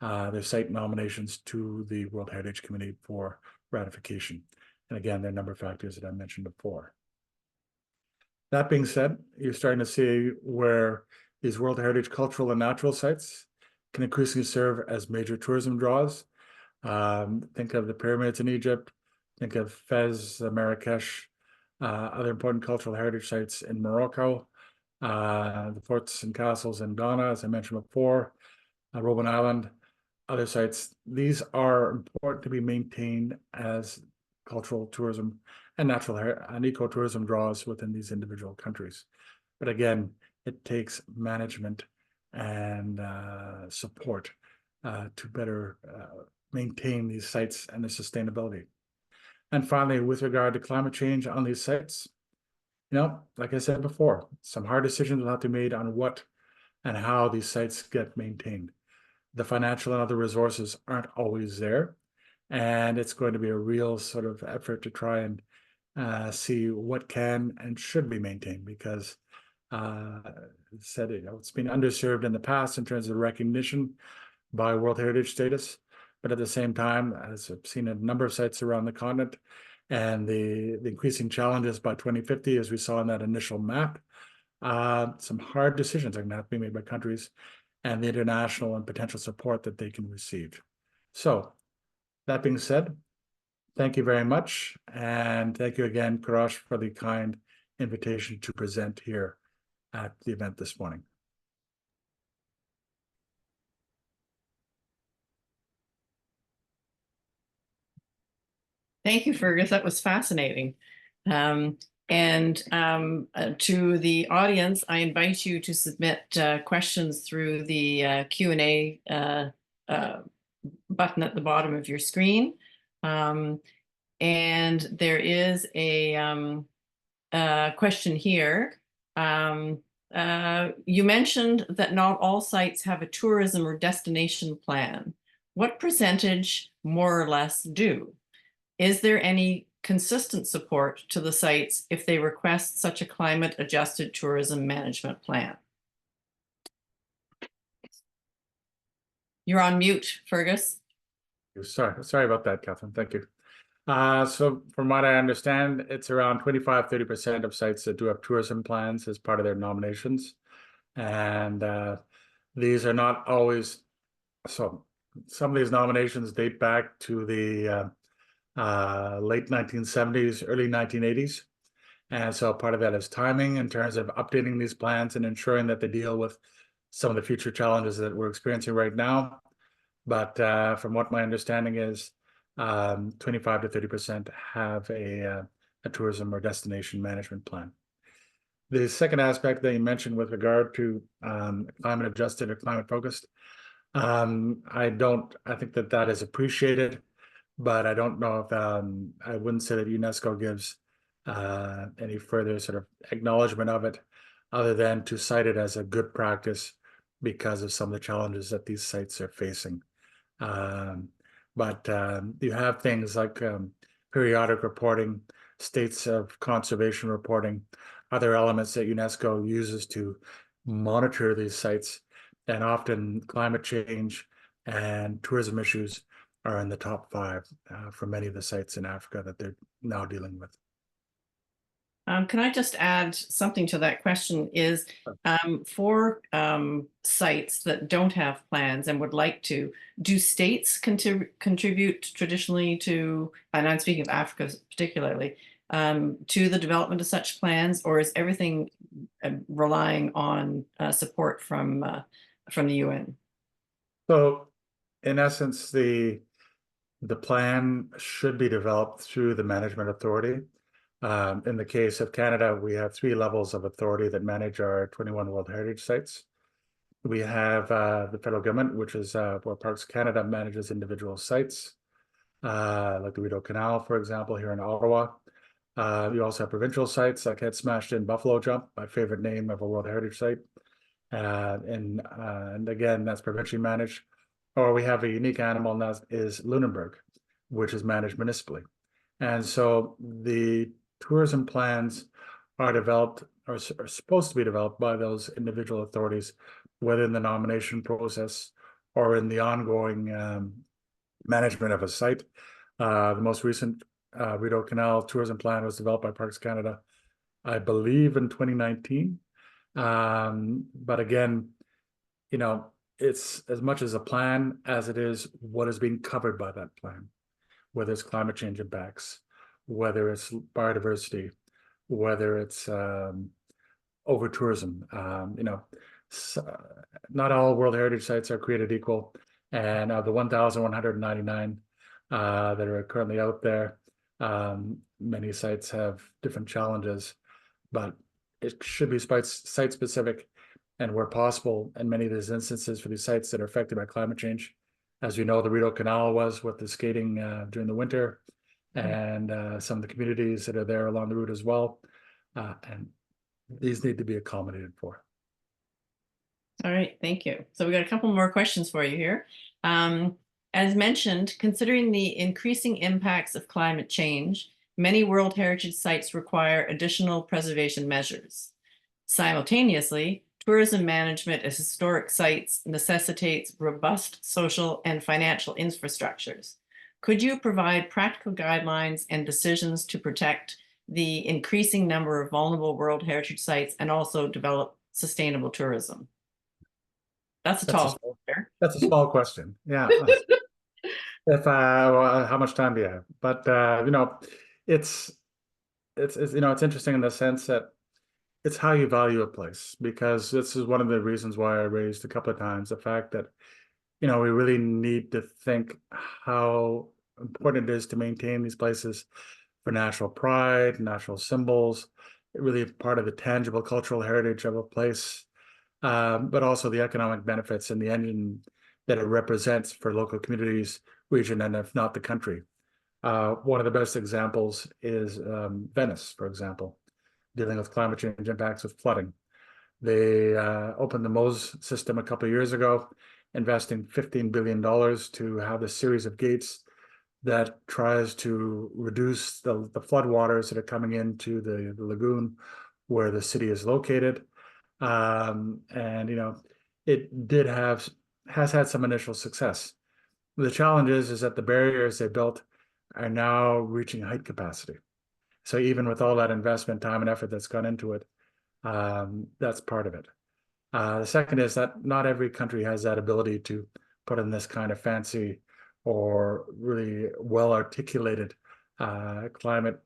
their site nominations to the World Heritage Committee for ratification. And again, there are a number of factors that I mentioned before. That being said, you're starting to see where these World Heritage cultural and natural sites can increasingly serve as major tourism draws. Think of the pyramids in Egypt, think of Fez, Marrakesh, other important cultural heritage sites in Morocco, the forts and castles in Ghana, as I mentioned before, Robben Island, other sites. These are important to be maintained as cultural tourism and natural and ecotourism draws within these individual countries. But again, it takes management and support to better maintain these sites and their sustainability. And finally, with regard to climate change on these sites, like I said before, some hard decisions will have to be made on what and how these sites get maintained. The financial and other resources aren't always there, and it's going to be a real sort of effort to try and see what can and should be maintained, because it's been underserved in the past in terms of recognition by World Heritage status. But at the same time, as I've seen a number of sites around the continent, and the increasing challenges by 2050, as we saw in that initial map, some hard decisions are going to have to be made by countries and the international and potential support that they can receive. So, that being said, thank you very much. And thank you again, Karash, for the kind invitation to present here at the event this morning. Thank you, Fergus. That was fascinating. To the audience, I invite you to submit questions through the Q&A button at the bottom of your screen. And there is a question here. You mentioned that not all sites have a tourism or destination plan. What percentage, more or less, do? Is there any consistent support to the sites if they request such a climate-adjusted tourism management plan? You're on mute, Fergus. Sorry about that, Catherine. Thank you. So from what I understand, it's around 25-30% of sites that do have tourism plans as part of their nominations. And these are not always, so some of these nominations date back to the late 1970s, early 1980s. And so part of that is timing in terms of updating these plans and ensuring that they deal with some of the future challenges that we're experiencing right now. But from what my understanding is, 25-30% have a tourism or destination management plan. The second aspect that you mentioned with regard to climate adjusted or climate focused, I think that is appreciated, but I don't know if I wouldn't say that UNESCO gives any further sort of acknowledgement of it, other than to cite it as a good practice because of some of the challenges that these sites are facing. But you have things like periodic reporting, states of conservation reporting, other elements that UNESCO uses to monitor these sites, and often climate change and tourism issues are in the top 5 for many of the sites in Africa that they're now dealing with. Can I just add something to that question? Is for sites that don't have plans and would like to, do states contribute traditionally to, and I'm speaking of Africa particularly, to the development of such plans, or is everything relying on support from the UN? So, in essence, the plan should be developed through the management authority. In the case of Canada, we have 3 levels of authority that manage our 21 World Heritage Sites. We have the federal government, which is where Parks Canada manages individual sites, like the Rideau Canal, for example, here in Ottawa. You also have provincial sites like Head Smashed In Buffalo Jump, my favorite name of a World Heritage Site. And again, that's provincially managed. Or we have a unique animal, and that is Lunenburg, which is managed municipally. And so the tourism plans are developed, or are supposed to be developed by those individual authorities, whether in the nomination process or in the ongoing management of a site. The most recent Rideau Canal tourism plan was developed by Parks Canada, I believe in 2019. But again, you know, it's as much as a plan as it is what is being covered by that plan, whether it's climate change impacts, whether it's biodiversity, whether it's over tourism. Not all World Heritage Sites are created equal, and of the 1,199 that are currently out there, many sites have different challenges, but it should be site specific, and where possible, in many of these instances for these sites that are affected by climate change. As you know, the Rideau Canal was with the skating during the winter, and some of the communities that are there along the route as well. And these need to be accommodated for. All right, thank you. So we got a couple more questions for you here. As mentioned, considering the increasing impacts of climate change, many World Heritage Sites require additional preservation measures. Simultaneously, tourism management of historic sites necessitates robust social and financial infrastructures. Could you provide practical guidelines and decisions to protect the increasing number of vulnerable World Heritage Sites and also develop sustainable tourism? That's That's a small question. Yeah. If well, how much time do you have? But it's it's interesting in the sense that it's how you value a place, because this is one of the reasons why I raised a couple of times the fact that we really need to think how important it is to maintain these places for national pride, national symbols, really part of the tangible cultural heritage of a place, but also the economic benefits and the engine that it represents for local communities, region, and if not the country. One of the best examples is Venice, for example, dealing with climate change impacts with flooding. They opened the M.E.Des system a couple of years ago, investing $15 billion to have a series of gates that tries to reduce the floodwaters that are coming into the lagoon where the city is located. And, it has had some initial success. The challenge is that the barriers they built are now reaching height capacity. So even with all that investment, time, and effort that's gone into it, that's part of it. The second is that not every country has that ability to put in this kind of fancy or really well articulated climate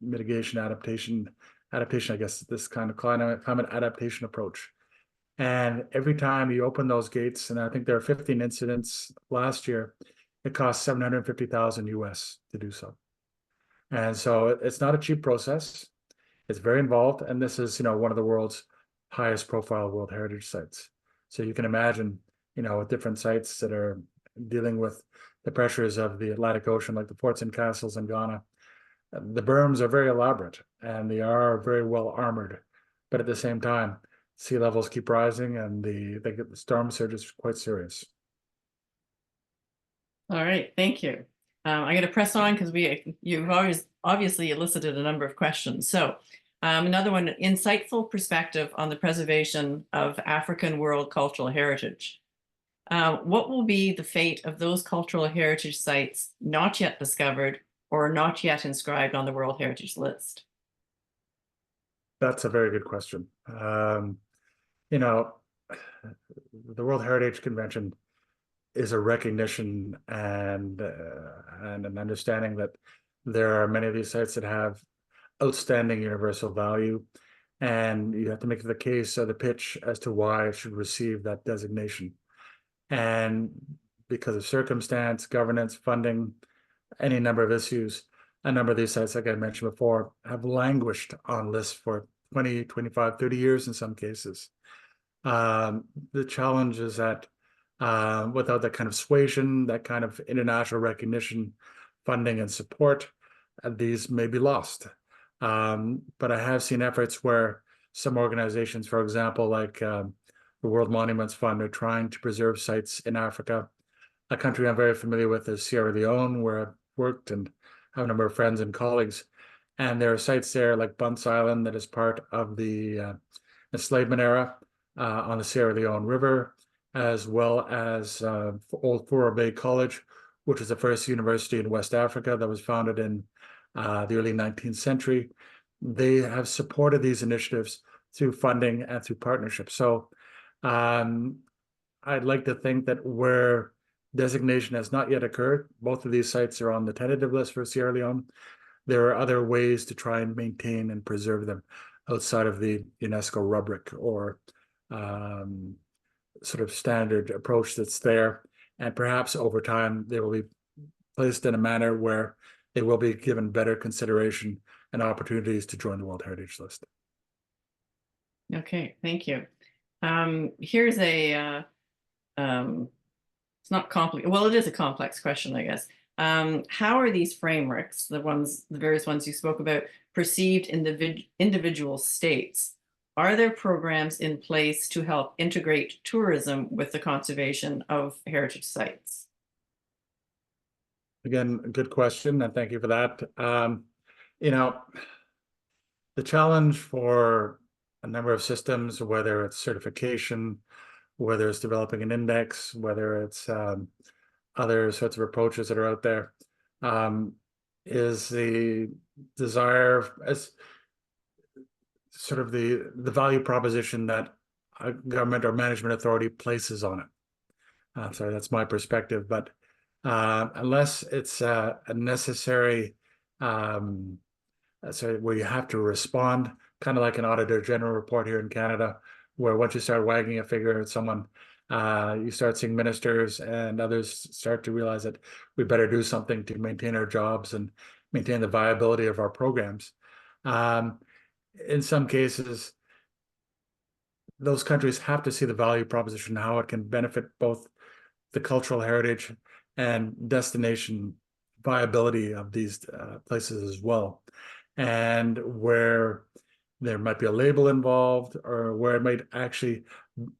mitigation adaptation, I guess, this kind of climate adaptation approach. And every time you open those gates, and I think there are 15 incidents last year, it costs 750,000 US to do so. And so it's not a cheap process. It's very involved, and this is, one of the world's highest profile World Heritage sites. So you can imagine, with different sites that are dealing with the pressures of the Atlantic Ocean, like the forts and castles in Ghana, the berms are very elaborate and they are very well armored. But at the same time, sea levels keep rising and the storm surge is quite serious. All right, thank you. I'm going to press on because you've always obviously elicited a number of questions. So another one, insightful perspective on the preservation of African world cultural heritage. What will be the fate of those cultural heritage sites not yet discovered or not yet inscribed on the World Heritage List? That's a very good question. The World Heritage Convention is a recognition and an understanding that there are many of these sites that have outstanding universal value, and you have to make the case or the pitch as to why it should receive that designation. And because of circumstance, governance, funding, any number of issues, a number of these sites, like I mentioned before, have languished on lists for 20, 25, 30 years in some cases. The challenge is that without that kind of suasion, that kind of international recognition, funding, and support, these may be lost. But I have seen efforts where some organizations, for example, like the World Monuments Fund, are trying to preserve sites in Africa. A country I'm very familiar with is Sierra Leone, where I've worked and have a number of friends and colleagues. And there are sites there like Bunce Island that is part of the enslavement era on the Sierra Leone River, as well as Old Fura Bay College, which is the first university in West Africa that was founded in the early 19th century. They have supported these initiatives through funding and through partnerships. So I'd like to think that where designation has not yet occurred, both of these sites are on the tentative list for Sierra Leone. There are other ways to try and maintain and preserve them outside of the UNESCO rubric or sort of standard approach that's there. And perhaps over time, they will be placed in a manner where they will be given better consideration and opportunities to join the World Heritage List. Okay, thank you. Here's a, it's not complicated. Well, it is a complex question, I guess. How are these frameworks, the various ones you spoke about, perceived in the individual states? Are there programs in place to help integrate tourism with the conservation of heritage sites? Again, a good question, and thank you for that. The challenge for a number of systems, whether it's certification, whether it's developing an index, whether it's other sorts of approaches that are out there, is the desire as sort of the value proposition that a government or management authority places on it. Sorry, that's my perspective, but unless it's a necessary, where you have to respond, kind of like an Auditor General report here in Canada, where once you start wagging a finger at someone, you start seeing ministers and others start to realize that we better do something to maintain our jobs and maintain the viability of our programs. In some cases, those countries have to see the value proposition, how it can benefit both the cultural heritage and destination viability of these places as well. And where there might be a label involved, or where it might actually,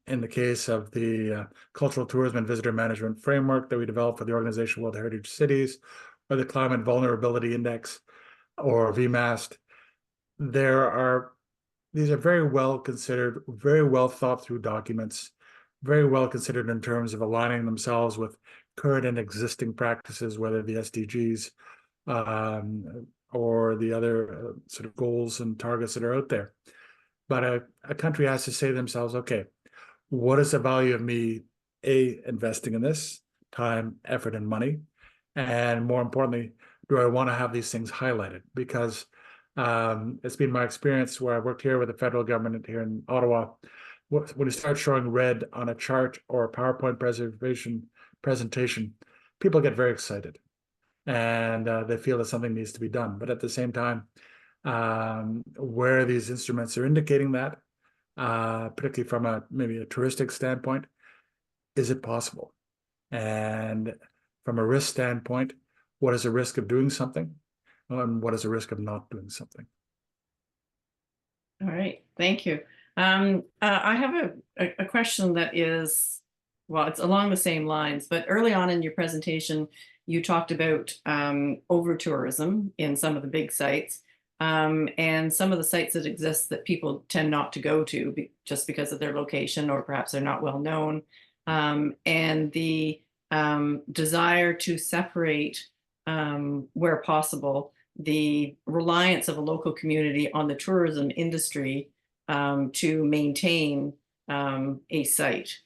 in the case of the Cultural Tourism and Visitor Management Framework that we developed for the organization World Heritage Cities, or the Climate Vulnerability Index, or VMAST, these are very well considered, very well thought through documents, very well considered in terms of aligning themselves with current and existing practices, whether the SDGs or the other sort of goals and targets that are out there. But a country has to say to themselves, okay, what is the value of me, investing in this time, effort, and money? And more importantly, do I want to have these things highlighted? Because it's been my experience where I worked here with the federal government here in Ottawa. When you start showing red on a chart or a PowerPoint presentation, people get very excited, and they feel that something needs to be done. But at the same time, where these instruments are indicating that, particularly from maybe a touristic standpoint, is it possible? And from a risk standpoint, what is the risk of doing something? And what is the risk of not doing something? All right, thank you. I have a question that is, well, it's along the same lines, but early on in your presentation, you talked about over-tourism in some of the big sites, and some of the sites that exist that people tend not to go to just because of their location, or perhaps they're not well known, and the desire to separate, where possible, the reliance of a local community on the tourism industry to maintain a site.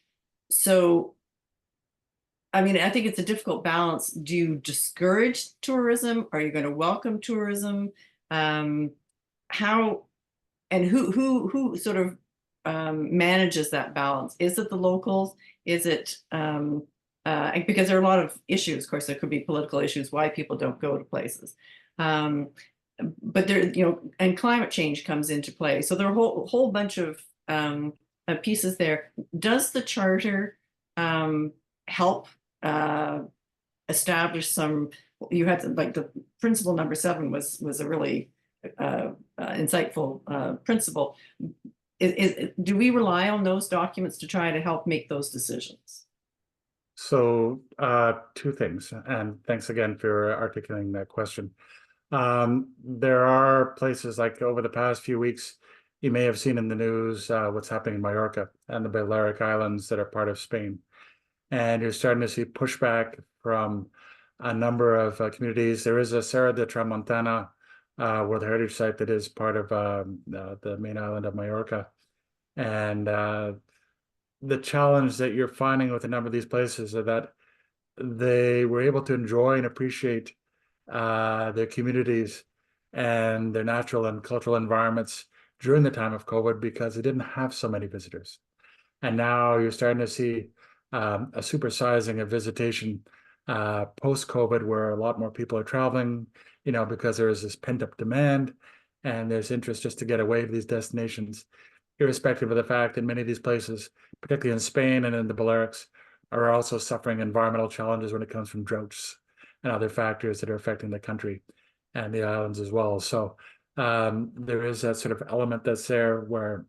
So, I mean, I think it's a difficult balance. Do you discourage tourism? Are you going to welcome tourism? How and who sort of manages that balance? Is it the locals? Is it because there are a lot of issues. Of course, there could be political issues why people don't go to places. But there, and climate change comes into play. So there are a whole bunch of pieces there. Does the charter help establish some? You had like the principle number 7 was a really insightful principle. Do we rely on those documents to try to help make those decisions? So two things, and thanks again for articulating that question. There are places like over the past few weeks, you may have seen in the news what's happening in Mallorca and the Balearic Islands that are part of Spain. And you're starting to see pushback from a number of communities. There is a Serra de Tramontana World Heritage Site that is part of the main island of Mallorca. And the challenge that you're finding with a number of these places is that they were able to enjoy and appreciate their communities and their natural and cultural environments during the time of COVID because they didn't have so many visitors. And now you're starting to see a supersizing of visitation post-COVID, where a lot more people are traveling, because there is this pent-up demand and there's interest just to get away from these destinations, irrespective of the fact that many of these places, particularly in Spain and in the Balearics, are also suffering environmental challenges when it comes from droughts and other factors that are affecting the country and the islands as well. So there is that sort of element that's there where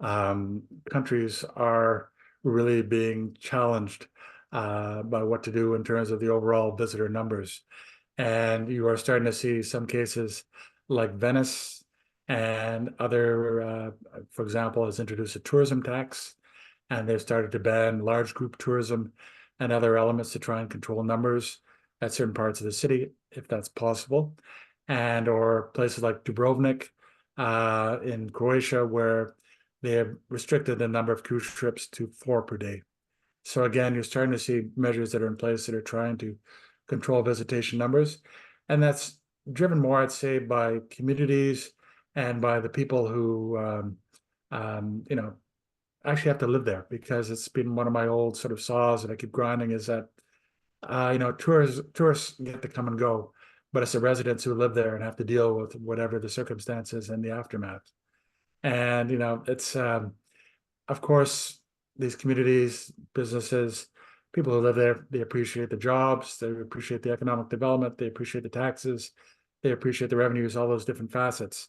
countries are really being challenged by what to do in terms of the overall visitor numbers. And you are starting to see some cases like Venice and other, for example, has introduced a tourism tax, and they've started to ban large group tourism and other elements to try and control numbers at certain parts of the city, if that's possible. And or places like Dubrovnik in Croatia, where they have restricted the number of cruise trips to 4 per day. So again, you're starting to see measures that are in place that are trying to control visitation numbers. And that's driven more, I'd say, by communities and by the people who, actually have to live there, because it's been one of my old sort of saws that I keep grinding is that, tourists get to come and go, but it's the residents who live there and have to deal with whatever the circumstances and the aftermath. And, it's, of course, these communities, businesses, people who live there, they appreciate the jobs, they appreciate the economic development, they appreciate the taxes, they appreciate the revenues, all those different facets.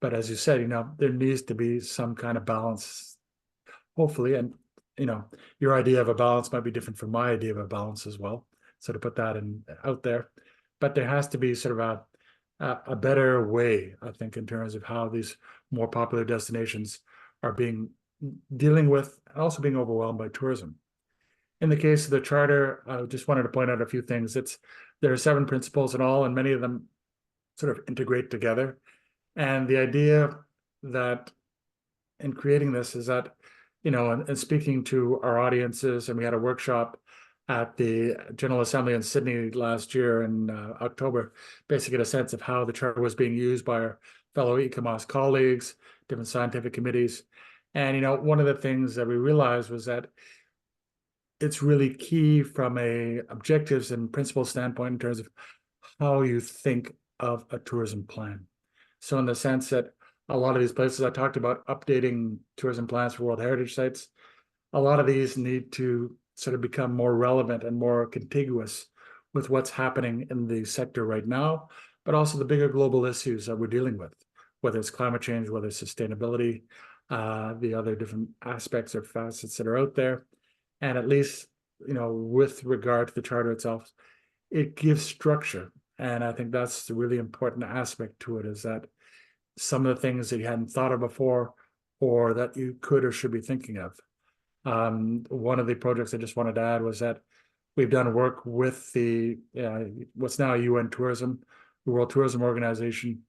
But as you said, there needs to be some kind of balance, hopefully. And, your idea of a balance might be different from my idea of a balance as well. So to put that out there, but there has to be sort of a better way, I think, in terms of how these more popular destinations are dealing with and also being overwhelmed by tourism. In the case of the charter, I just wanted to point out a few things. There are 7 principles in all, and many of them sort of integrate together. And the idea that in creating this is that, and speaking to our audiences, and we had a workshop at the General Assembly in Sydney last year in October, basically get a sense of how the charter was being used by our fellow ICOMOS colleagues, different scientific committees. And, one of the things that we realized was that it's really key from a objectives and principles standpoint in terms of how you think of a tourism plan. So in the sense that a lot of these places I talked about updating tourism plans for World Heritage Sites, a lot of these need to sort of become more relevant and more contiguous with what's happening in the sector right now, but also the bigger global issues that we're dealing with, whether it's climate change, whether it's sustainability, the other different aspects or facets that are out there. And at least, with regard to the charter itself, it gives structure. And I think that's the really important aspect to it, is that some of the things that you hadn't thought of before, or that you could or should be thinking of. One of the projects I just wanted to add was that we've done work with the what's now UN Tourism, the World Tourism Organization,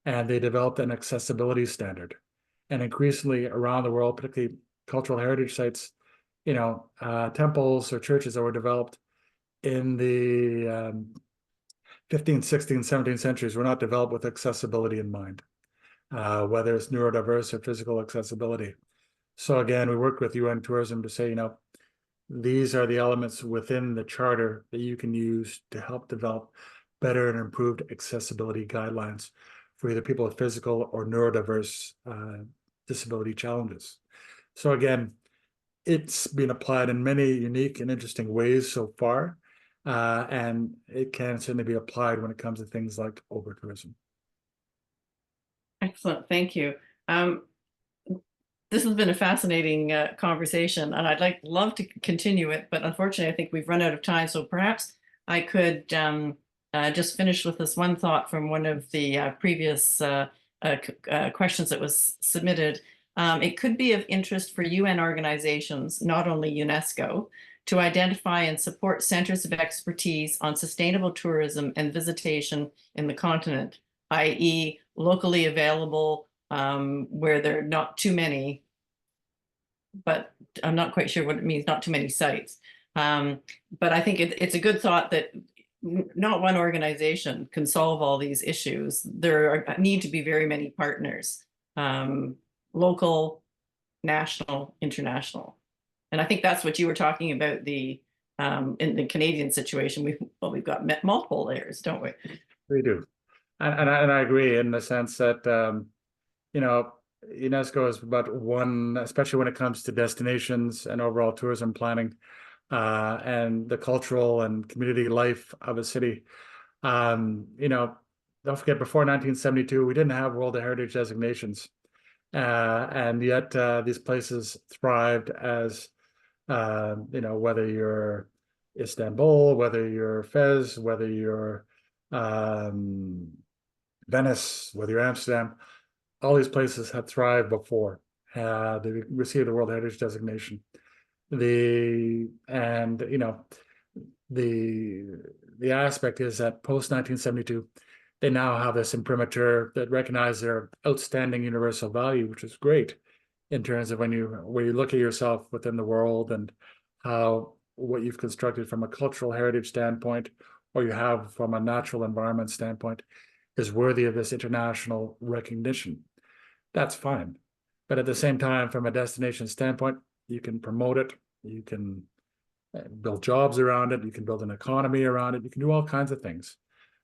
and they developed an accessibility standard. And increasingly around the world, particularly cultural heritage sites, temples or churches that were developed in the 15th, 16th, 17th centuries were not developed with accessibility in mind, whether it's neurodiverse or physical accessibility. So again, we worked with UN Tourism to say, these are the elements within the charter that you can use to help develop better and improved accessibility guidelines for either people with physical or neurodiverse disability challenges. So again, it's been applied in many unique and interesting ways so far, and it can certainly be applied when it comes to things like over-tourism. Excellent, thank you. This has been a fascinating conversation, and I'd love to continue it, but unfortunately, I think we've run out of time. So perhaps I could just finish with this one thought from one of the previous questions that was submitted. It could be of interest for UN organizations, not only UNESCO, to identify and support centers of expertise on sustainable tourism and visitation in the continent, i.e. locally available, where there are not too many, but I'm not quite sure what it means, not too many sites. But I think it's a good thought that not one organization can solve all these issues. There need to be very many partners, local, national, international. And I think that's what you were talking about in the Canadian situation. We've got multiple layers, don't we? We do. And I agree in the sense that, UNESCO is about one, especially when it comes to destinations and overall tourism planning, and the cultural and community life of a city. Don't forget, before 1972, we didn't have World Heritage designations. And yet these places thrived as, whether you're Istanbul, whether you're Fez, whether you're Venice, whether you're Amsterdam, all these places had thrived before they received the World Heritage designation. The aspect is that post 1972, they now have this imprimatur that recognize their outstanding universal value, which is great in terms of when you look at yourself within the world and how what you've constructed from a cultural heritage standpoint, or you have from a natural environment standpoint, is worthy of this international recognition. That's fine. But at the same time, from a destination standpoint, you can promote it, you can build jobs around it, you can build an economy around it, you can do all kinds of things.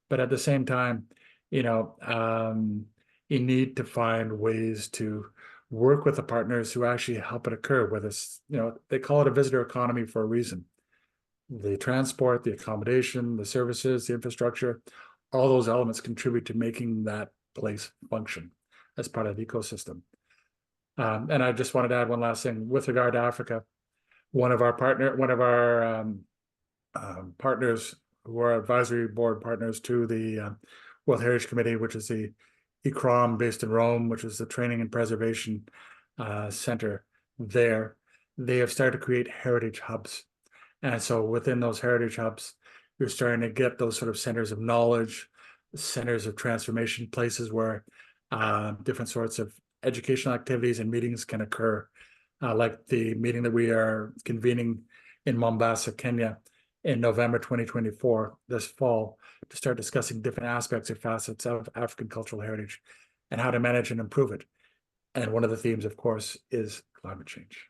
But at the same time, you need to find ways to work with the partners who actually help it occur, whether it's, they call it a visitor economy for a reason. The transport, the accommodation, the services, the infrastructure, all those elements contribute to making that place function as part of the ecosystem. And I just wanted to add one last thing with regard to Africa. One of our partners who are advisory board partners to the World Heritage Committee, which is the ICOMOS based in Rome, which is the Training and Preservation Center there. They have started to create heritage hubs. And so within those heritage hubs, you're starting to get those sort of centers of knowledge, centers of transformation, places where different sorts of educational activities and meetings can occur. Like the meeting that we are convening in Mombasa, Kenya, in November 2024, this fall, to start discussing different aspects or facets of African cultural heritage and how to manage and improve it. And one of the themes, of course, is climate change.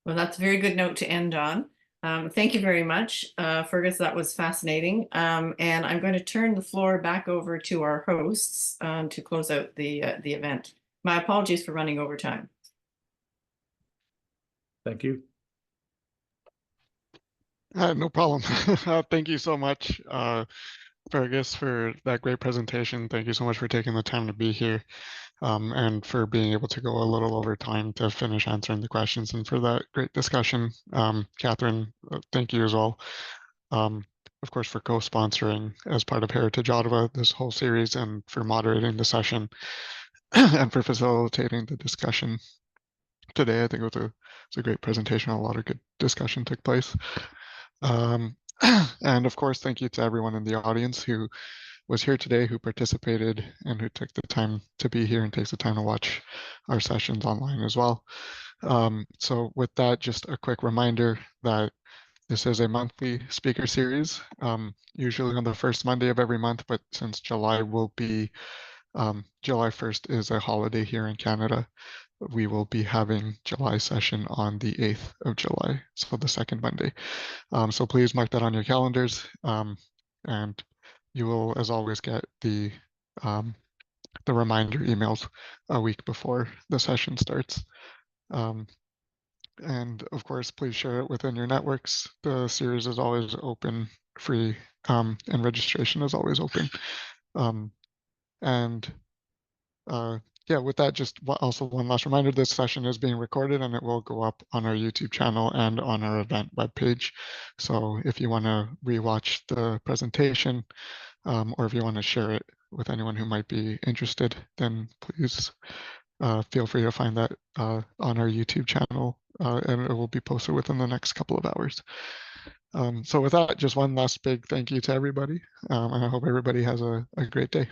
Well, that's a very good note to end on. Thank you very much, Fergus. That was fascinating. And I'm going to turn the floor back over to our hosts to close out the event. My apologies for running over time. Thank you. No problem. Thank you so much, Fergus, for that great presentation. Thank you so much for taking the time to be here, and for being able to go a little over time to finish answering the questions, and for that great discussion. Catherine, thank you as well. Of course, for co-sponsoring as part of Heritage Ottawa this whole series, and for moderating the session and for facilitating the discussion today. I think it was a great presentation. A lot of good discussion took place. And of course, thank you to everyone in the audience who was here today, who participated, and who took the time to be here and takes the time to watch our sessions online as well. So with that, just a quick reminder that this is a monthly speaker series, usually on the first Monday of every month, but since July will be, July 1st is a holiday here in Canada, we will be having July session on the 8th of July, so the second Monday. So please mark that on your calendars, and you will, as always, get the reminder emails a week before the session starts. And of course, please share it within your networks. The series is always open, free, and registration is always open. Yeah, with that, just also one last reminder, this session is being recorded and it will go up on our YouTube channel and on our event webpage. So if you want to rewatch the presentation, or if you want to share it with anyone who might be interested, then please feel free to find that on our YouTube channel, and it will be posted within the next couple of hours. So with that, just one last big thank you to everybody, and I hope everybody has a great day.